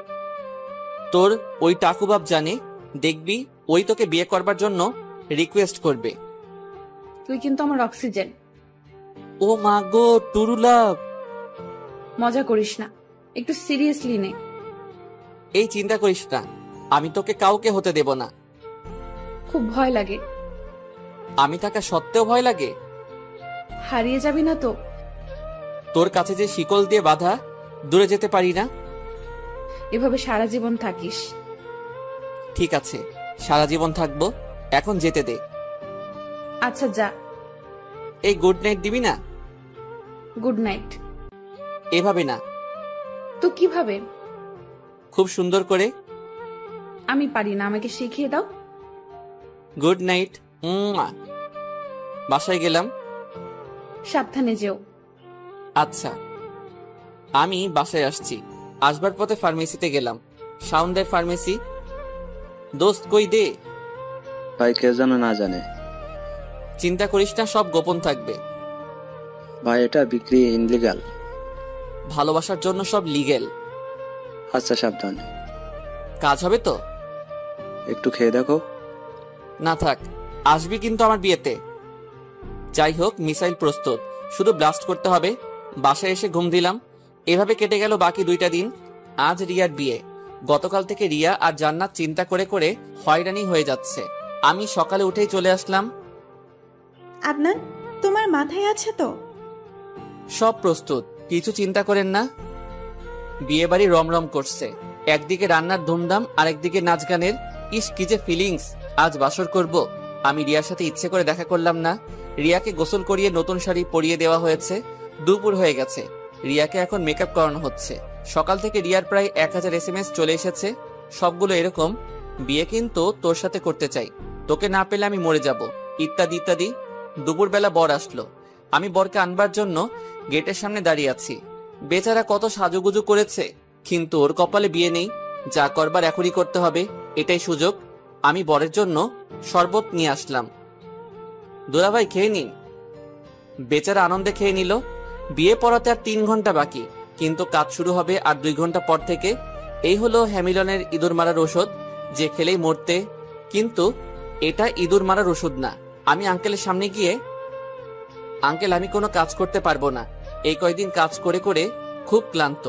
H: তোর ওই টাকু বাপ জানে, দেখবি ওই তোকে বিয়ে করবার জন্য রিকোয়েস্ট করবে।
D: তুই কিন্তু আমার অক্সিজেন।
H: ও মা গো, টুরু লাভ।
D: মজা করিস না, একটু সিরিয়াসলি নে।
H: এই চিন্তা করিস না, আমি তোকে কাউকে হতে দেব না।
D: খুব ভয় লাগে।
H: আমি থাকা সত্ত্বেও ভয় লাগে?
D: হারিয়ে যাবি না তো?
H: তোর কাছে যে শিকল দিয়ে বাঁধা, দূরে যেতে পারি না।
D: এভাবে সারা জীবন থাকিস?
H: ঠিক আছে, সারা জীবন থাকবো, এখন যেতে দে।
D: আচ্ছা যা।
H: এই গুড নাইট দিবি না?
D: Good night.
H: এভাবে না।
D: তো কিভাবে?
H: খুব সুন্দর করে।
D: আমি পারি না, আমাকে শিখিয়ে দাও।
H: Good night. বাসায় গেলাম।
D: সাবধানে যেও।
H: আচ্ছা। আমি বাসায় আসছি, আসবার পথে ফার্মেসিতে গেলাম। সাউন্ডের ফার্মেসি। দোস্ত কই দে।
A: ভাই কেউ যেন না জানে।
H: চিন্তা করিস না, সব গোপন থাকবে।
A: ভাই এটা বিক্রি ইনলিগাল।
H: ভালোবাসার জন্য সব লিগেল।
A: আচ্ছা সাবধান।
H: কাজ হবে তো?
A: একটু খেয়ে দেখো।
H: না থাক, আসবি কিন্তু আমার বিয়েতে। যাই হোক, মিসাইল প্রস্তুত, শুধু ব্লাস্ট করতে হবে। বাসায় এসে ঘুম দিলাম। এভাবে কেটে গেল বাকি 2টা দিন। আজ রিয়ার বিয়ে। গতকাল থেকে রিয়া আর জান্নাত চিন্তা করে করে হয়রানি হয়ে যাচ্ছে। আমি সকালে উঠেই চলে আসলাম।
B: আদনান, তোমার মাথায় আছে তো?
H: সব প্রস্তুত, কিছু চিন্তা করেন না। বিয়ে বাড়ি রমরম করছে, একদিকে রান্নার ধুমধাম, আরেকদিকে নাচ গানের। ইস কি যে ফিলিংস। আজ বাসর করব। আমি রিয়ার সাথে ইচ্ছে করে দেখা করলাম না। রিয়াকে গোসল করিয়ে নতুন শাড়ি পরিয়ে দেওয়া হয়েছে। দুপুর হয়ে গেছে, রিয়াকে এখন মেকআপ করানো হচ্ছে। সকাল থেকে রিয়ার প্রায় 1000 SMS চলে এসেছে, সবগুলো এরকম, বিয়ে কিন্তু তোর সাথে করতে চাই, তোকে না পেলে আমি মরে যাব, ইত্যাদি ইত্যাদি। দুপুরবেলা বর আসলো। আমি বরকে আনবার জন্য গেটের সামনে দাঁড়িয়ে আছি। বেচারা কত সাজুগুজু করেছে, কিন্তু ওর কপালে বিয়ে নেই। যা করবার এখনই করতে হবে, এটাই সুযোগ। আমি বরের জন্য শরবত নিয়ে আসলাম। দুলাভাই খেয়ে নিন। বেচারা আনন্দে খেয়ে নিল। বিয়ে পড়াতে আর 3 ঘন্টা বাকি, কিন্তু কাজ শুরু হবে আর 2 ঘন্টা পর থেকে। এই হলো হ্যামিলনের ইঁদুর মারার ওষুধ, যে খেলেই মরতে। কিন্তু এটা ইঁদুর মারার ওষুধ না। আমি আঙ্কেলের সামনে গিয়ে, আঙ্কেল আমি কোনো কাজ করতে পারবো না, এই কয়েকদিন কাজ করে করে খুব ক্লান্ত।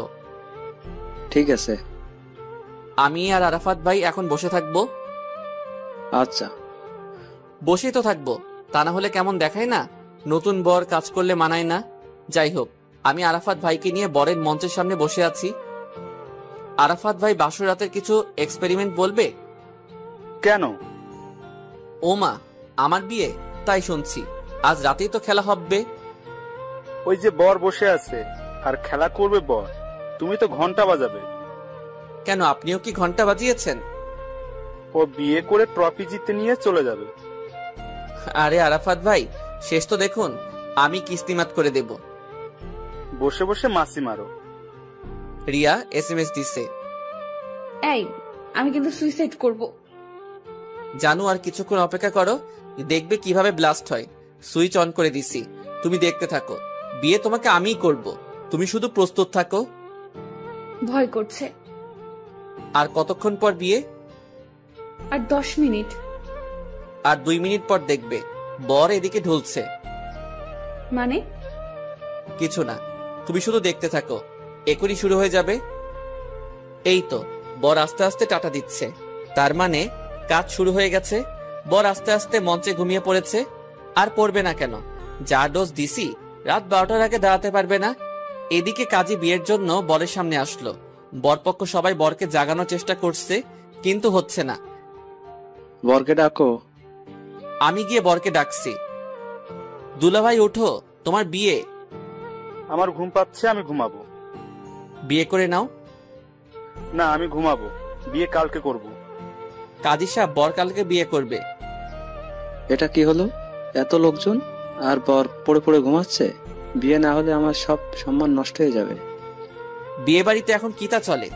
A: ঠিক আছে।
H: আমি আর আরাফাত ভাই এখন বসে থাকবো।
A: আচ্ছা।
H: বসেই তো থাকবো, তা না হলে কেমন দেখায় না, নতুন বর কাজ করলে মানায় না। যাই হোক, আমি আরাফাত ভাইকে নিয়ে বরের মঞ্চের সামনে বসে আছি। আরাফাত ভাই বাসর রাতের কিছু এক্সপেরিমেন্ট বলবে।
G: কেন?
H: ও মা, আমার বিয়ে, তাই শুনছি। আজ রাতেই তো খেলা হবে।
G: ওই যে বর বসে আছে আর খেলা করবে বর, তুমি তো ঘন্টা বাজাবে।
H: কেন, আপনিও কি ঘন্টা বাজিয়েছেন?
G: ও বিয়ে করে ট্রফি জিতে নিয়ে চলে যাবে।
H: আরে আরাফাত ভাই, শেষ তো দেখুন, আমি কিস্তিমাত করে দেব।
G: বসে বসে মাসি মারো।
H: রিয়া SMS দিছে।
D: এই, আমি কিন্তু সুইসাইড করব।
H: জানু আর কিছুক্ষণ অপেক্ষা করো, দেখবে কিভাবে ব্লাস্ট হয়। সুইচ অন করে দিছি, তুমি দেখতে থাকো। বিয়ে তোমাকে আমিই করব, তুমি শুধু প্রস্তুত থাকো।
D: ভয় করছে।
H: আর কতক্ষণ পর বিয়ে?
D: আর 10 মিনিট।
H: আর 2 মিনিট পর দেখবে বর এদিকে ঢুলছে।
D: মানে?
H: কিছু না, তুমি শুধু দেখতে থাকো, এখনই শুরু হয়ে যাবে। এই তো, বর আস্তে আস্তে টাটা দিচ্ছে, তার মানে কাজ শুরু হয়ে গেছে। বর আস্তে আস্তে মঞ্চে ঘুমিয়ে পড়েছে। আর পড়বে না কেন, যা ডোজ দিছি, রাত 12টার আগে দাঁড়াতে পারবে না। এদিকে কাজী বিয়ের জন্য বরের সামনে আসলো। বরপক্ষ সবাই বরকে জাগানোর চেষ্টা করছে, কিন্তু হচ্ছে না।
A: বরকে ডাকো।
H: আমি গিয়ে বরকে ডাকছি। দুলাভাই ওঠো, তোমার বিয়ে।
G: আমার ঘুম পাচ্ছে, আমি ঘুমাবো।
H: বিয়ে করে নাও।
G: না, আমি ঘুমাবো, বিয়ে কালকে করব।
H: কাজী সাহেব বর কালকে বিয়ে করবে।
A: এটা কি হলো, এত লোকজন আর বর পড়ে পড়ে ঘুমাচ্ছে। বিয়ে না হলে আমার সব সম্মান নষ্ট হয়ে যাবে।
H: বিয়ে বাড়িতে এখন কিতা চলে,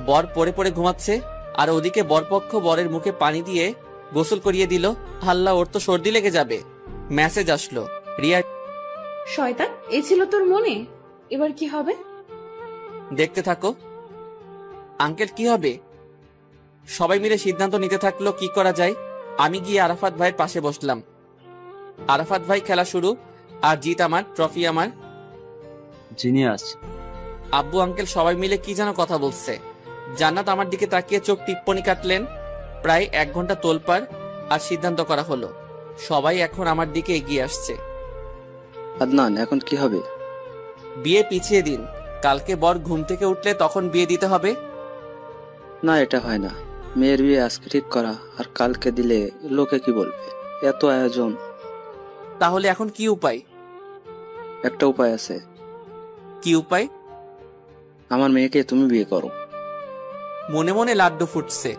H: বর পড়ে পড়ে ঘুমাচ্ছে, আর ওদিকে বরপক্ষ বরের মুখে পানি দিয়ে গোসল করিয়ে দিল। আল্লাহ, ওর তো সর্দি লেগে যাবে। মেসেজ আসলো, রিয়া
I: শয়তান, এ ছিল তোর মনে? এবার কি হবে?
C: দেখতে থাকো। আঙ্কেল, কি হবে? সবাই মিলে সিদ্ধান্ত নিতে থাকলো কি করা যায়। আমি গিয়ে আরাফাত ভাইয়ের পাশে বসলাম। আরাফাত ভাই, খেলা শুরু, আর জিত আমার, ট্রফি আমার।
K: জিনিয়াস।
C: আব্বু আঙ্কেল সবাই মিলে কি যেন কথা বলছে। জান্নাত আমার দিকে তাকিয়ে চোখ টিপ্পনি কাটলেন। প্রায় 1 ঘন্টা তোলপাড়, আর সিদ্ধান্ত করা হলো। সবাই এখন আমার দিকে এগিয়ে আসছে।
A: আদনান, এখন কি হবে?
C: বিয়ে পিছিয়ে দিন। কালকে বর ঘুম থেকে উঠলে তখন বিয়ে দিতে হবে।
A: না, এটা হয় না। মেয়ের বিয়ে আজকে ঠিক করা, আর কালকে দিলে লোকে কি বলবে? এত আয়োজন।
C: তাহলে এখন কি উপায়?
A: একটা উপায় আছে।
C: কি উপায়?
A: আমার মেয়েকে তুমি বিয়ে করো।
C: মনে মনে লাড্ডু ফুটছে,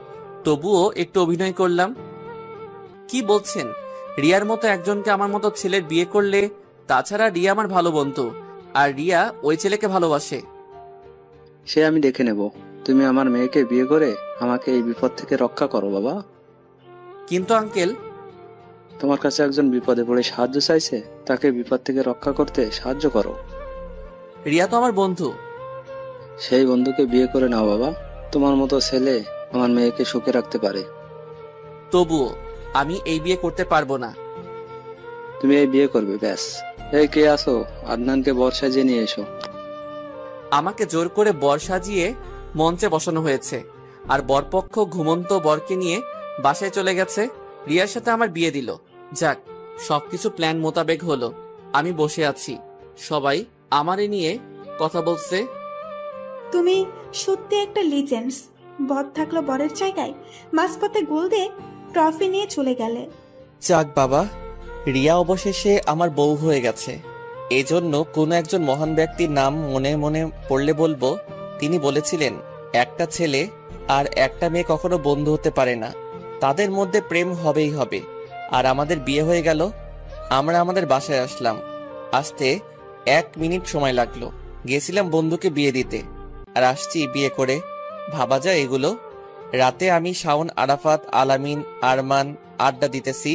C: তবুও একটু অভিনয় করলাম। কি বলছেন? রিয়ার মতো একজনকে আমার মতো ছেলের বিয়ে করলে? তাছাড়া রিয়া আমার ভালো বন্ধু, আর রিয়া ওই ছেলেকে ভালোবাসে।
A: সে আমি দেখে নেব। তুমি আমার মেয়েকে বিয়ে করে আমাকে এই বিপদ থেকে রক্ষা করো বাবা।
C: কিন্তু আঙ্কেল,
A: তোমার কাছে একজন বিপদে পড়ে সাহায্য চাইছে, তাকে বিপদ থেকে রক্ষা করতে সাহায্য করো।
C: রিয়া তো আমার বন্ধু।
A: সেই বন্ধুকে বিয়ে করে নাও বাবা। তোমার মতো ছেলে আমার মেয়েকে সুখে রাখতে পারে।
C: তবুও আমি এই বিয়ে করতে পারবো না।
A: তুমি এই বিয়ে করবে, ব্যাস। এই কে আসো? আদনানকে বর সাজিয়ে নিয়ে এসো।
C: আমাকে জোর করে বর সাজিয়ে মঞ্চে বসানো হয়েছে, আর বরপক্ষ ঘুমন্ত বরকে নিয়ে বাসায় চলে গেছে। রিয়ার সাথে আমার বিয়ে দিল। যাক, সবকিছু প্ল্যান মোতাবেক হলো। আমি বসে আছি, সবাই আমারে নিয়ে কথা বলছে।
B: তুমি সত্যি একটা লিজেন্ডস। বর থাকলো বরের জায়গায়, মাঝপথে গোল দিয়ে ট্রফি নিয়ে চলে গেলে।
C: যাক বাবা, রিয়া অবশেষে আমার বউ হয়ে গেছে। এজন্য কোনো একজন মহান ব্যক্তির নাম মনে মনে পড়লে বলবো, তিনি বলেছিলেন, একটা ছেলে আর একটা মেয়ে কখনো বন্ধু হতে পারে না, তাদের মধ্যে প্রেম হবেই হবে। আর আমাদের বিয়ে হয়ে গেল। আমরা আমাদের বাসায় আসলাম। আসতে 1 মিনিট সময় লাগলো। গেছিলাম বন্ধুকে বিয়ে দিতে, আর আসছি বিয়ে করে। ভাবা যায় এগুলো? রাতে আমি, শাওন, আরাফাত, আলামিন, আরমান আড্ডা দিতেছি,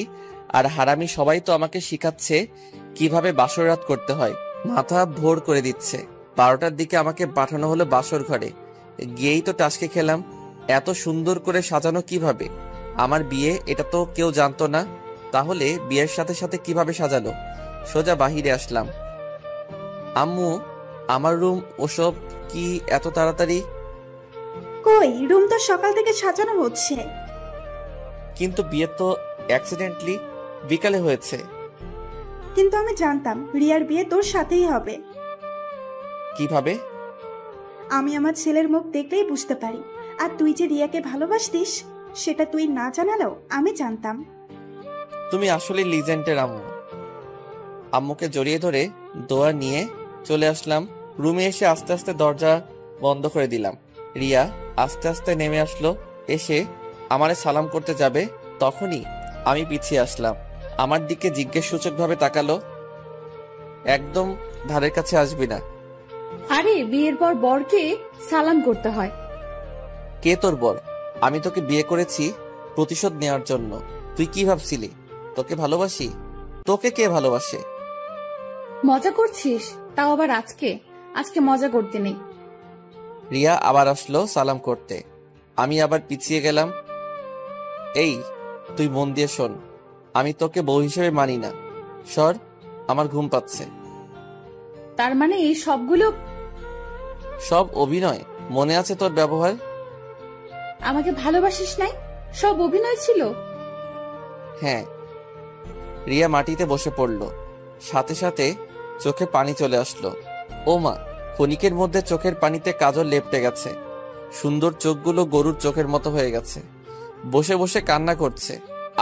C: আর হারামি সবাই তো আমাকে শিখাচ্ছে কিভাবে বাসর রাত করতে হয়। মাথা ভোর করে দিচ্ছে। 12টার দিকে আমাকে পাঠানো হলো বাসর ঘরে। গিয়েই তো টাসকে খেলাম। এত সুন্দর করে সাজানো কিভাবে? আমার বিয়ে, এটা তো কেউ জানতো না। তাহলে বিয়ের সাথে সাথে কিভাবে সাজালো? সোজা বাহিরে আসলাম। আম্মু, আমার রুম ওসব কি এত তাড়াতাড়ি?
B: কই, রুম তো সকাল থেকে সাজানো হচ্ছে।
C: কিন্তু বিয়ে তো অ্যাক্সিডেন্টলি বিকালে হয়েছে।
B: কিন্তু আমি জানতাম রিয়ার বিয়ে তোর সাথেই হবে।
C: কিভাবে?
B: আমি আমার ছেলের মুখ দেখলেই বুঝতে পারি। আর তুই যে রিয়াকে ভালোবাসতিস, সেটা তুই না জানালেও আমি জানতাম।
C: তুমি আসলে লিজেন্ডের আম্মু। আম্মুকে জড়িয়ে ধরে দোয়া নিয়ে চলে আসলাম রুমে। এসে আস্তে আস্তে দরজা বন্ধ করে দিলাম। রিয়া আস্তে আস্তে নেমে আসলো। এসে আমারে সালাম করতে যাবে, তখনই আমি পিছিয়ে আসলাম। আমার দিকে জিজ্ঞেসসূচকভাবে তাকালো। একদম ধারের কাছে আসবি না।
I: আরে, বিয়ের পর বরকে সালাম করতে হয়।
C: কে তোর বর? আমি তোকে বিয়ে করেছি প্রতিশোধ নেওয়ার জন্য। তুই কি ভাবছিলি তোকে ভালোবাসি? তোকে কে ভালোবাসে?
I: মজা করছিস? তাও আবার আজকে? আজকে মজা করতে নেই।
C: রিয়া আবার আসলো সালাম করতে। আমি আবার পিছিয়ে গেলাম। এই, তুই মন দিয়ে শোন, আমি তোকে বউ হিসেবে মানি না। সর, আমার ঘুম পাচ্ছে।
I: তার মানে এই সবগুলো
C: সব অভিনয়? মনে আছে তোর ব্যবহার?
I: আমাকে ভালোবাসিস নাই? সব অভিনয় ছিল?
C: হ্যাঁ। রিয়া মাটিতে বসে পড়ল, সাথে সাথে চোখে পানি চলে আসলো। ও মা! ক্ষণিকের মধ্যে চোখের পানিতে কাজল লেপটে গেছে। সুন্দর চোখগুলো গরুর চোখের মতো হয়ে গেছে। বসে বসে কান্না করছে।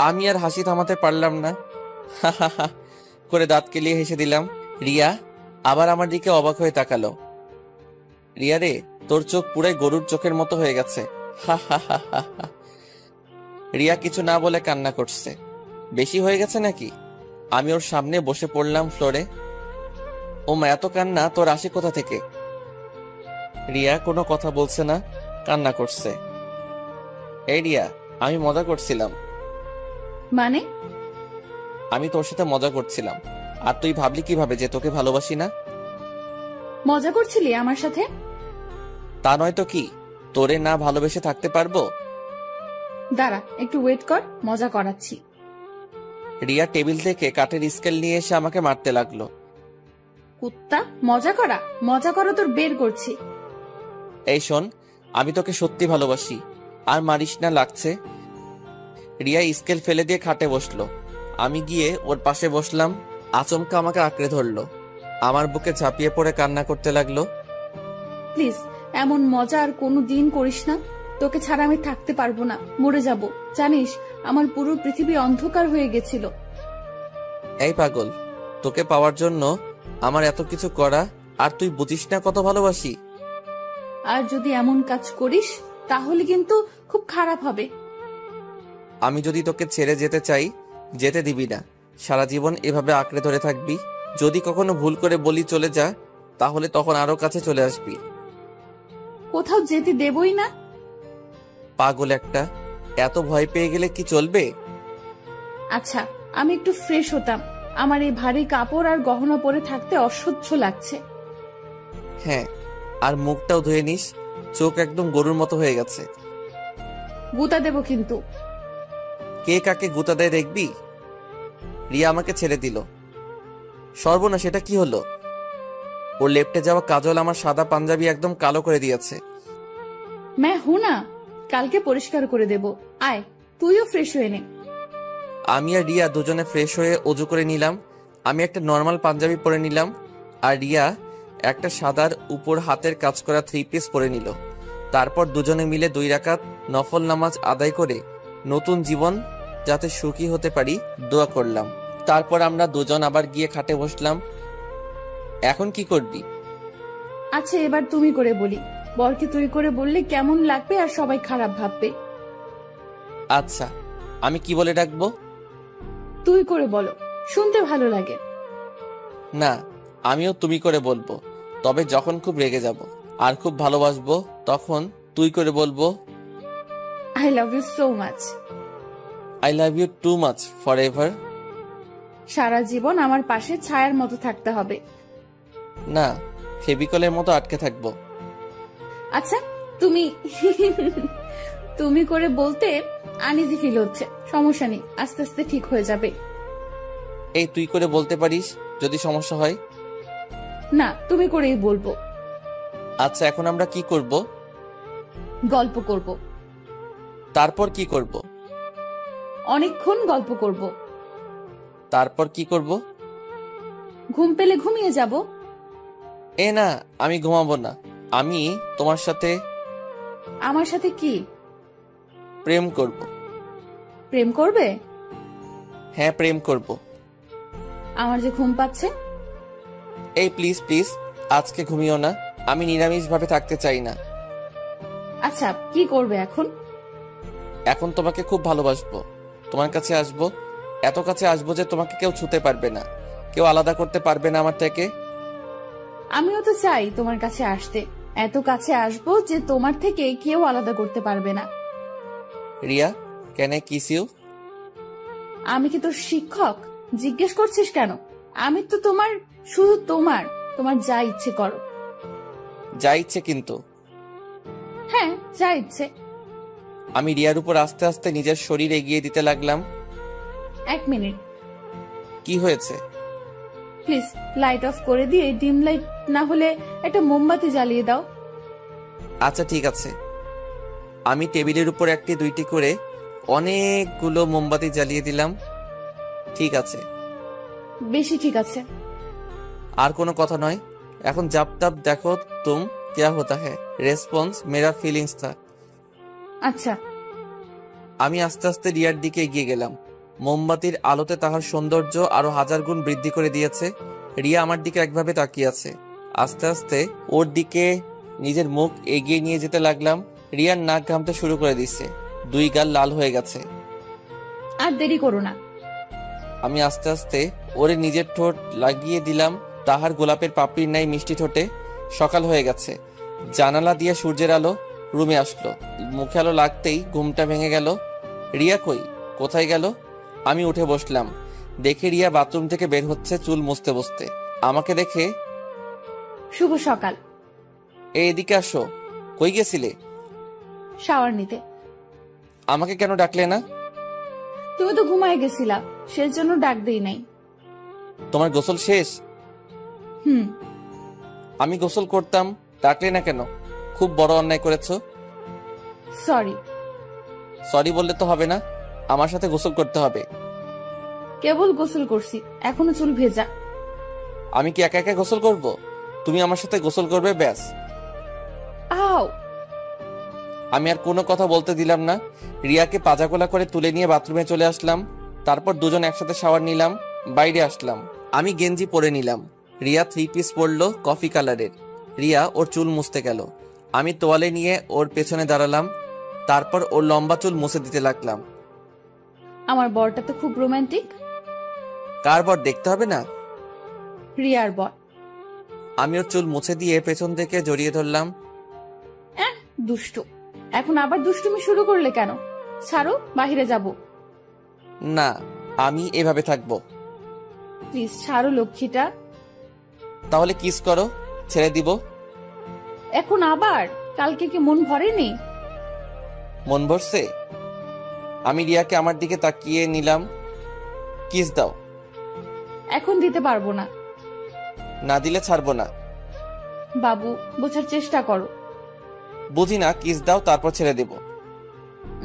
C: আমি আর হাসি থামাতে পারলাম না। হা হা হা করে দাঁত কেলিয়ে হেসে দিলাম। রিয়া আবার আমার দিকে অবাক হয়ে তাকালো। রিয়া রে, তোর চোখ পুরাই গরুর চোখের মতো হয়ে গেছে। হা হা হা হা হা। রিয়া কিছু না বলে কান্না করছে। বেশি হয়ে গেছে নাকি? আমি ওর সামনে বসে পড়লাম ফ্লোরে। ও মা, এত কান্না তোর আসে কোথা থেকে? রিয়া কোনো কথা বলছে না, কান্না করছে। এই রিয়া, আমি মজা করছিলাম।
I: মানে?
C: আমি তোর সাথে মজা করছিলাম। আর তুই ভাবলি কিভাবে যে তোকে ভালোবাসি না?
I: মজা করছিলি আমার সাথে?
C: তা নয় তো কি, তোরে না ভালোবেসে থাকতে পারবো?
I: দাঁড়া, একটু ওয়েট কর, মজা করাচ্ছি।
C: রিয়া টেবিল থেকে কাঠের স্কেল নিয়ে এসে আমাকে মারতে লাগলো।
I: কুত্তা, মজা করা তোর বের করছি।
C: এই শোন, আমি তোকে সত্যি ভালোবাসি, আর মারিস না, লাগছে। রিয়া স্কেল ফেলে দিয়ে খাটে বসলো। আমি গিয়ে ওর পাশে বসলাম। আচমকা আমাকে আঁকড়ে ধরলো, আমার বুকে ঝাঁপিয়ে পড়ে কান্না করতে লাগলো।
I: প্লিজ, এমন মজা আর কোনো দিন করিস না। তোকে ছাড়া আমি থাকতে পারবো না, মরে যাব। জানিস, আমার পুরো পৃথিবী অন্ধকার হয়ে গেছিল।
C: এই পাগল, তোকে পাওয়ার জন্য আমার এত কিছু করা, আর তুই বুঝিস না কত ভালোবাসি?
I: আর যদি এমন কাজ করিস তাহলে কিন্তু খুব খারাপ হবে।
C: আমি যদি তোকে ছেড়ে যেতে চাই, যেতে দিবি না। সারা জীবন এভাবে আঁকড়ে ধরে থাকবি। যদি কখনো ভুল করে বলি চলে যা, তাহলে তখন আরো কাছে চলে আসবি।
I: কোথাও যেতে দেবই না।
C: পাগল একটা, এত ভয় পেয়ে গেলে কি চলবে?
I: আচ্ছা, আমি একটু ফ্রেশ হতাম। আমার এই ভারী কাপড় আর গহনা পরে থাকতে অসহ্য লাগছে।
C: হ্যাঁ, আর মুখটাও ধুয়ে নিস, চোখ একদম গরুর মতো হয়ে গেছে।
I: গুতা দেব কিন্তু।
C: কে কাকে গুতা দেয় দেখবি। রিয়া আমাকে ছেড়ে দিল। সর্বনাশ, সেটা কি হলো? ওর লেপটে যাওয়া কাজল আমার সাদা পাঞ্জাবি একদম কালো করে দিয়েছে।
I: না, কালকে পরিষ্কার করে দেব। আয়, তুইও ফ্রেশ হয়ে নে।
C: আমি আর রিয়া দুজনে ফ্রেশ হয়ে অজু করে নিলাম। আমি একটা নর্মাল পাঞ্জাবি পরে নিলাম, আর রিয়া একটা সাদার উপর হাতের কাজ করা 3 পিস পরে নিল। তারপর দুজনে মিলে 2 রাকাত নফল নামাজ আদায় করে নতুন জীবন যাতে সুখী হতে পারি দোয়া করলাম। তারপর আমরা দুজন আবার গিয়ে খাটে বসলাম। এখন কি করবি?
I: আচ্ছা, এবার তুমি করে বলি। বরকে তুই করে বললে কেমন লাগবে আর সবাই খারাপ ভাববে।
C: আচ্ছা, আমি কি বলে ডাকবো?
I: তুই করে বলো, শুনতে ভালো লাগে।
C: না, আমিও তুমি করে বলবো, তবে যখন খুব রেগে যাব আর খুব ভালোবাসবো তখন তুই করে বলবো।
I: I love you so much.
C: I love you too much forever.
I: সারা জীবন আমার পাশে ছায়ার মতো থাকতে হবে।
C: না, ফেভিকলের মতো আটকে থাকবো।
I: আচ্ছা, তুমি তুমি করে বলতে আনইজি ফিল হচ্ছে। সমস্যা নেই, আস্তে আস্তে ঠিক হয়ে যাবে।
C: এই তুই করে বলতে পারিস যদি সমস্যা হয়।
I: না, তুমি করেই বলবো।
C: আচ্ছা, এখন আমরা কি করব?
I: গল্প করব।
C: তারপর কি করব?
I: অনেকক্ষণ গল্প করব।
C: তারপর কি করব?
I: ঘুম পেলে ঘুমিয়ে যাব।
C: এ না, আমি ঘুমাবো না। আমি তোমার সাথে।
I: আমার সাথে কি?
C: প্রেম করব।
I: প্রেম করবে?
C: হ্যাঁ, প্রেম করব।
I: আমার যে ঘুম পাচ্ছে।
C: এই প্লিজ প্লিজ, আজকে ঘুমিও না। আমি নিরামিষ ভাবে থাকতে চাই না।
I: আচ্ছা, কি করবে এখন?
C: এখন তোমাকে খুব ভালোবাসবো। তোমার কাছে আসবো, এত কাছে আসবো যে তোমাকে কেউ ছুতে পারবে না, কেউ আলাদা করতে পারবে না আমার থেকে।
I: আমিও তো চাই তোমার কাছে আসতে। এত কাছে আসবো যে তোমার থেকে কেউ আলাদা করতে পারবে না।
C: Riya, can I kiss you?
I: আমি কি তোর শিক্ষক? জিজ্ঞেস করছিস কেন? আমি তো তোমার, শুধু তোমার। তোমার যা ইচ্ছে করো।
C: যা ইচ্ছে কিন্তু?
I: হ্যাঁ, যা ইচ্ছে।
C: আমি রিয়ার উপর আস্তে আস্তে নিজের শরীর এগিয়ে দিতে লাগলাম।
I: 1 মিনিট।
C: কি হয়েছে?
I: প্লিজ লাইট অফ করে দিয়ে ডিম লাইট না হলে একটা মোমবাতি জ্বালিয়ে দাও।
C: আচ্ছা ঠিক আছে। আমি টেবিলের উপর 1টি 2টি করে অনেকগুলো মোমবাতি জ্বালিয়ে দিলাম। ঠিক আছে?
I: বেশি ঠিক আছে।
C: আর কোনো কথা নয়। এখন জাপ তাপ দেখো তুম क्या होता है, রেসপন্স মেরা ফিলিংস থা।
I: আচ্ছা।
C: আমি আস্তে আস্তে রিয়ার দিকে এগিয়ে গেলাম। মোমবাতির আলোতে তাহার সৌন্দর্য আরো 1000 গুণ বৃদ্ধি করে দিয়েছে। রিয়া আমার দিকে একভাবে তাকিয়ে আছে। আস্তে আস্তে ওর দিকে নিজের মুখ এগিয়ে নিয়ে যেতে লাগলাম। রিয়ার নাক ঘামতে শুরু করে দিচ্ছে, 2 গাল লাল হয়ে গেছে।
I: আর দেরি করো না।
C: আমি আস্তে আস্তে ওরে নিজের ঠোঁট লাগিয়ে দিলাম তাহার গোলাপের পাপড়ির ন্যায় মিষ্টি ঠোঁটে। সকাল হয়ে গেছে। জানালা দিয়ে সূর্যের আলো রুমে আসলো। মুখে আলো লাগতেই ঘুমটা ভেঙে গেল। রিয়া কই, কোথায় গেল? আমি উঠে বসলাম। দেখে রিয়া বাথরুম থেকে বের হচ্ছে চুল মুছতে বসতে। আমাকে দেখে,
I: শুভ সকাল।
C: এদিকে আসো। কই গেছিলে?
I: শাওয়ার নিতে।
C: আমাকে কেন ডাকলে না?
I: তুমি তো ঘুমায় গেছিলা, সেজন্য ডাক দেই নাই।
C: তোমার গোসল শেষ?
I: হুম।
C: আমি গোসল করতাম, ডাকলে না কেন? খুব বড় অন্যায় করেছো।
I: সরি।
C: সরি বললে তো হবে না, আমার সাথে গোসল করতে হবে।
I: কেবল গোসল করছি, এখনো চুল ভেজা।
C: আমি কি একা একা গোসল করব? তুমি আমার সাথে গোসল করবে, ব্যাস।
I: আও।
C: আমি আর কোনো কথা বলতে দিলাম না। রিয়াকে পাজাগোলা করে তুলে নিয়ে বাথরুমে চলে আসলাম। তারপর দুজন একসাথে শাওয়ার নিলাম, বাইরে আসলাম। আমি গেঞ্জি পরে নিলাম। রিয়া 3 পিস পরলো কফি কালারের। রিয়া ওর চুল মুছতে গেল। আমি তোয়ালে নিয়ে ওর পেছনে দাঁড়ালাম। তারপর ওর লম্বা চুল মুছে দিতে লাগলাম।
I: আমার বরটা তো খুব রোমান্টিক।
C: কার বর দেখতে হবে না?
I: রিয়ার বর।
C: আমি ওর চুল মুছে দিয়ে পেছন থেকে জড়িয়ে ধরলাম।
I: দুষ্টু, এখন আবার দুষ্টুমি শুরু করলে কেন? ছাড়ো, বাহিরে যাব।
C: না, আমি এভাবে থাকবো।
I: প্লিজ ছাড়ো লক্ষ্মীটা।
C: তাহলে কিস করো, ছেড়ে দিব।
I: এখন আবার? কালকে কি মন ভরেনি?
C: মন ভরছে। আমি রিয়াকে আমার দিকে তাকিয়ে নিলাম। কিস দাও।
I: এখন দিতে পারবো না।
C: না দিলে ছাড়বো না।
I: বাবু, বোঝার চেষ্টা করো।
C: বুঝি না, কিস দাও, তারপর ছেড়ে দেব।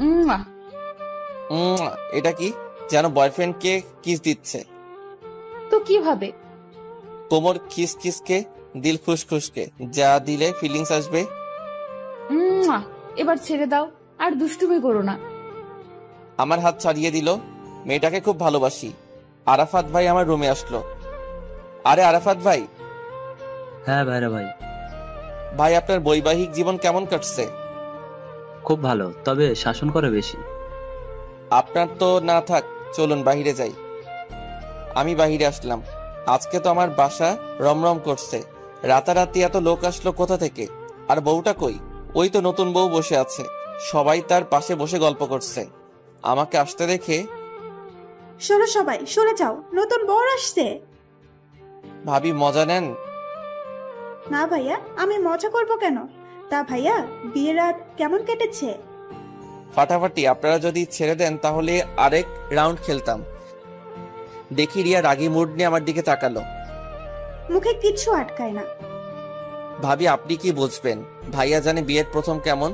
I: উম্মা।
C: এটা কি যেন বয়ফ্রেন্ডকে কিস দিচ্ছে।
I: তো কিভাবে?
C: কোমর খিস খিসকে, দিল খুশখুশকে, যা দিলে ফিলিংস আসবে।
I: এবার ছেড়ে দাও, আর দুষ্টুমি করো না।
C: আমার হাত ছাড়িয়ে দিল। মেয়েটাকে খুব ভালোবাসি। আরাফাত ভাই আমার রুমে আসলো। আরে আরাফাত ভাই।
K: হ্যাঁ ভাইরা ভাই।
C: ভাই, আপনার বৈবাহিক জীবন কেমন কাটছে?
K: খুব ভালো, তবে শাসন করে বেশি।
C: আপনার তো না থাক, চলুন বাহিরে যাই। আমি বাহিরে আসলাম। আজকে তো আমার বাসা রমরম করছে। রাতারাতি এত লোক আসলো কোথা থেকে? আর বউটা কই? ওই তো নতুন বউ বসে আছে। সবাই তার পাশে বসে গল্প করছে। আমাকে আসতে দেখে,
B: সরো সবাই, সরে যাও, নতুন বর আসছে।
C: ভাবি মজা নেন?
B: না ভাইয়া, আমি মজা করব কেন? তা ভাইয়া, বিয়ের রাত কেমন কেটেছে?
C: ফাটাফাটি। আপনারা যদি ছেড়ে দেন তাহলে আরেক রাউন্ড খেলতাম। দেখি রিয়া রাগী মুড নিয়ে আমার দিকে তাকালো।
B: মুখে কিচ্ছু আটকায় না।
C: ভাবি, আপনি কি বুঝবেন? ভাইয়া জানে বিয়ের প্রথম কেমন।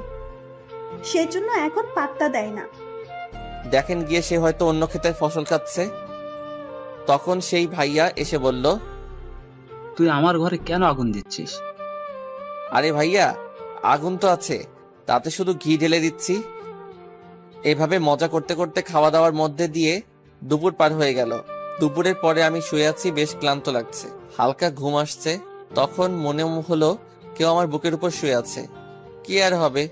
B: সেই জন্য এখন পাত্তা দেয় না।
C: দেখেন গিয়ে, সে হয়তো অন্য ক্ষেতের ফসল খাচ্ছে। তখন সেই ভাইয়া এসে বলল,
K: তুই আমার ঘরে কেন আগুন দিচ্ছিস?
C: আরে ভাইয়া, আগুন তো আছে, তাতে শুধু ঘি ঢেলে দিচ্ছি। এভাবে মজা করতে করতে খাওয়া দাওয়ার মধ্যে দিয়ে দুপুর পার হয়ে গেল। দুপুরের পরে আমি শুয়ে আছি, বেশ ক্লান্ত লাগছে, হালকা ঘুম আসছে। তখন মনে হলো কেউ আমার বুকের উপর শুয়ে আছে। কি আর হবে,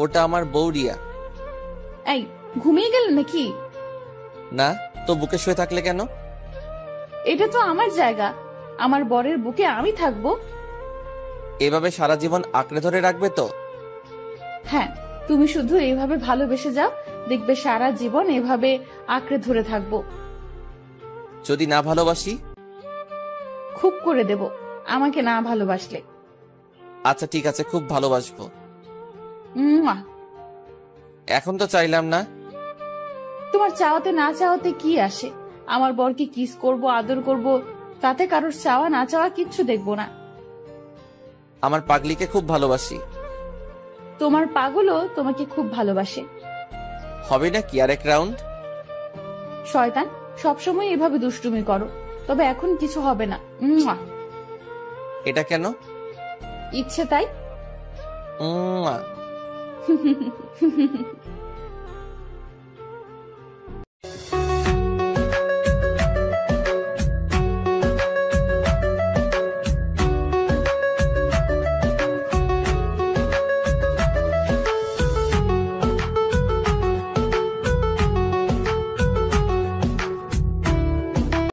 C: ওটা আমার বউ রিয়া।
I: এই, ঘুমিয়ে গেল নাকি?
C: না তো, বুকে শুয়ে থাকলে কেন?
I: এটা তো আমার জায়গা, আমার বরের বুকে আমি থাকবো।
C: এভাবে সারা জীবন আঁকড়ে ধরে রাখবে তো?
I: হ্যাঁ, তুমি শুধু এইভাবে ভালোবেসে যাও, দেখবে সারা জীবন এভাবে আঁকড়ে ধরে থাকবো।
C: যদি না ভালোবাসি?
I: খুব করে দেব, আমাকে না ভালোবাসলে।
C: আচ্ছা ঠিক আছে, খুব ভালোবাসবো।
I: মুয়া।
C: এখন তো চাইলাম না।
I: তোমার চাওয়াতে না চাওয়াতে কি আসে? আমার বরকে কিস করব, আদর করব, তাতে কারোর চাওয়া না চাওয়া কিচ্ছু দেখবো না।
C: আমার পাগলিকে খুব ভালোবাসি।
I: তোমার পাগলও তোমাকে খুব ভালোবাসে।
C: হবে না কি আরেক রাউন্ড?
I: শয়তান, সবসময় এভাবে দুষ্টুমি করো, তবে এখন কিছু হবে না। মুয়া।
C: এটা কেন?
I: ইচ্ছে তাই।
C: মুয়া।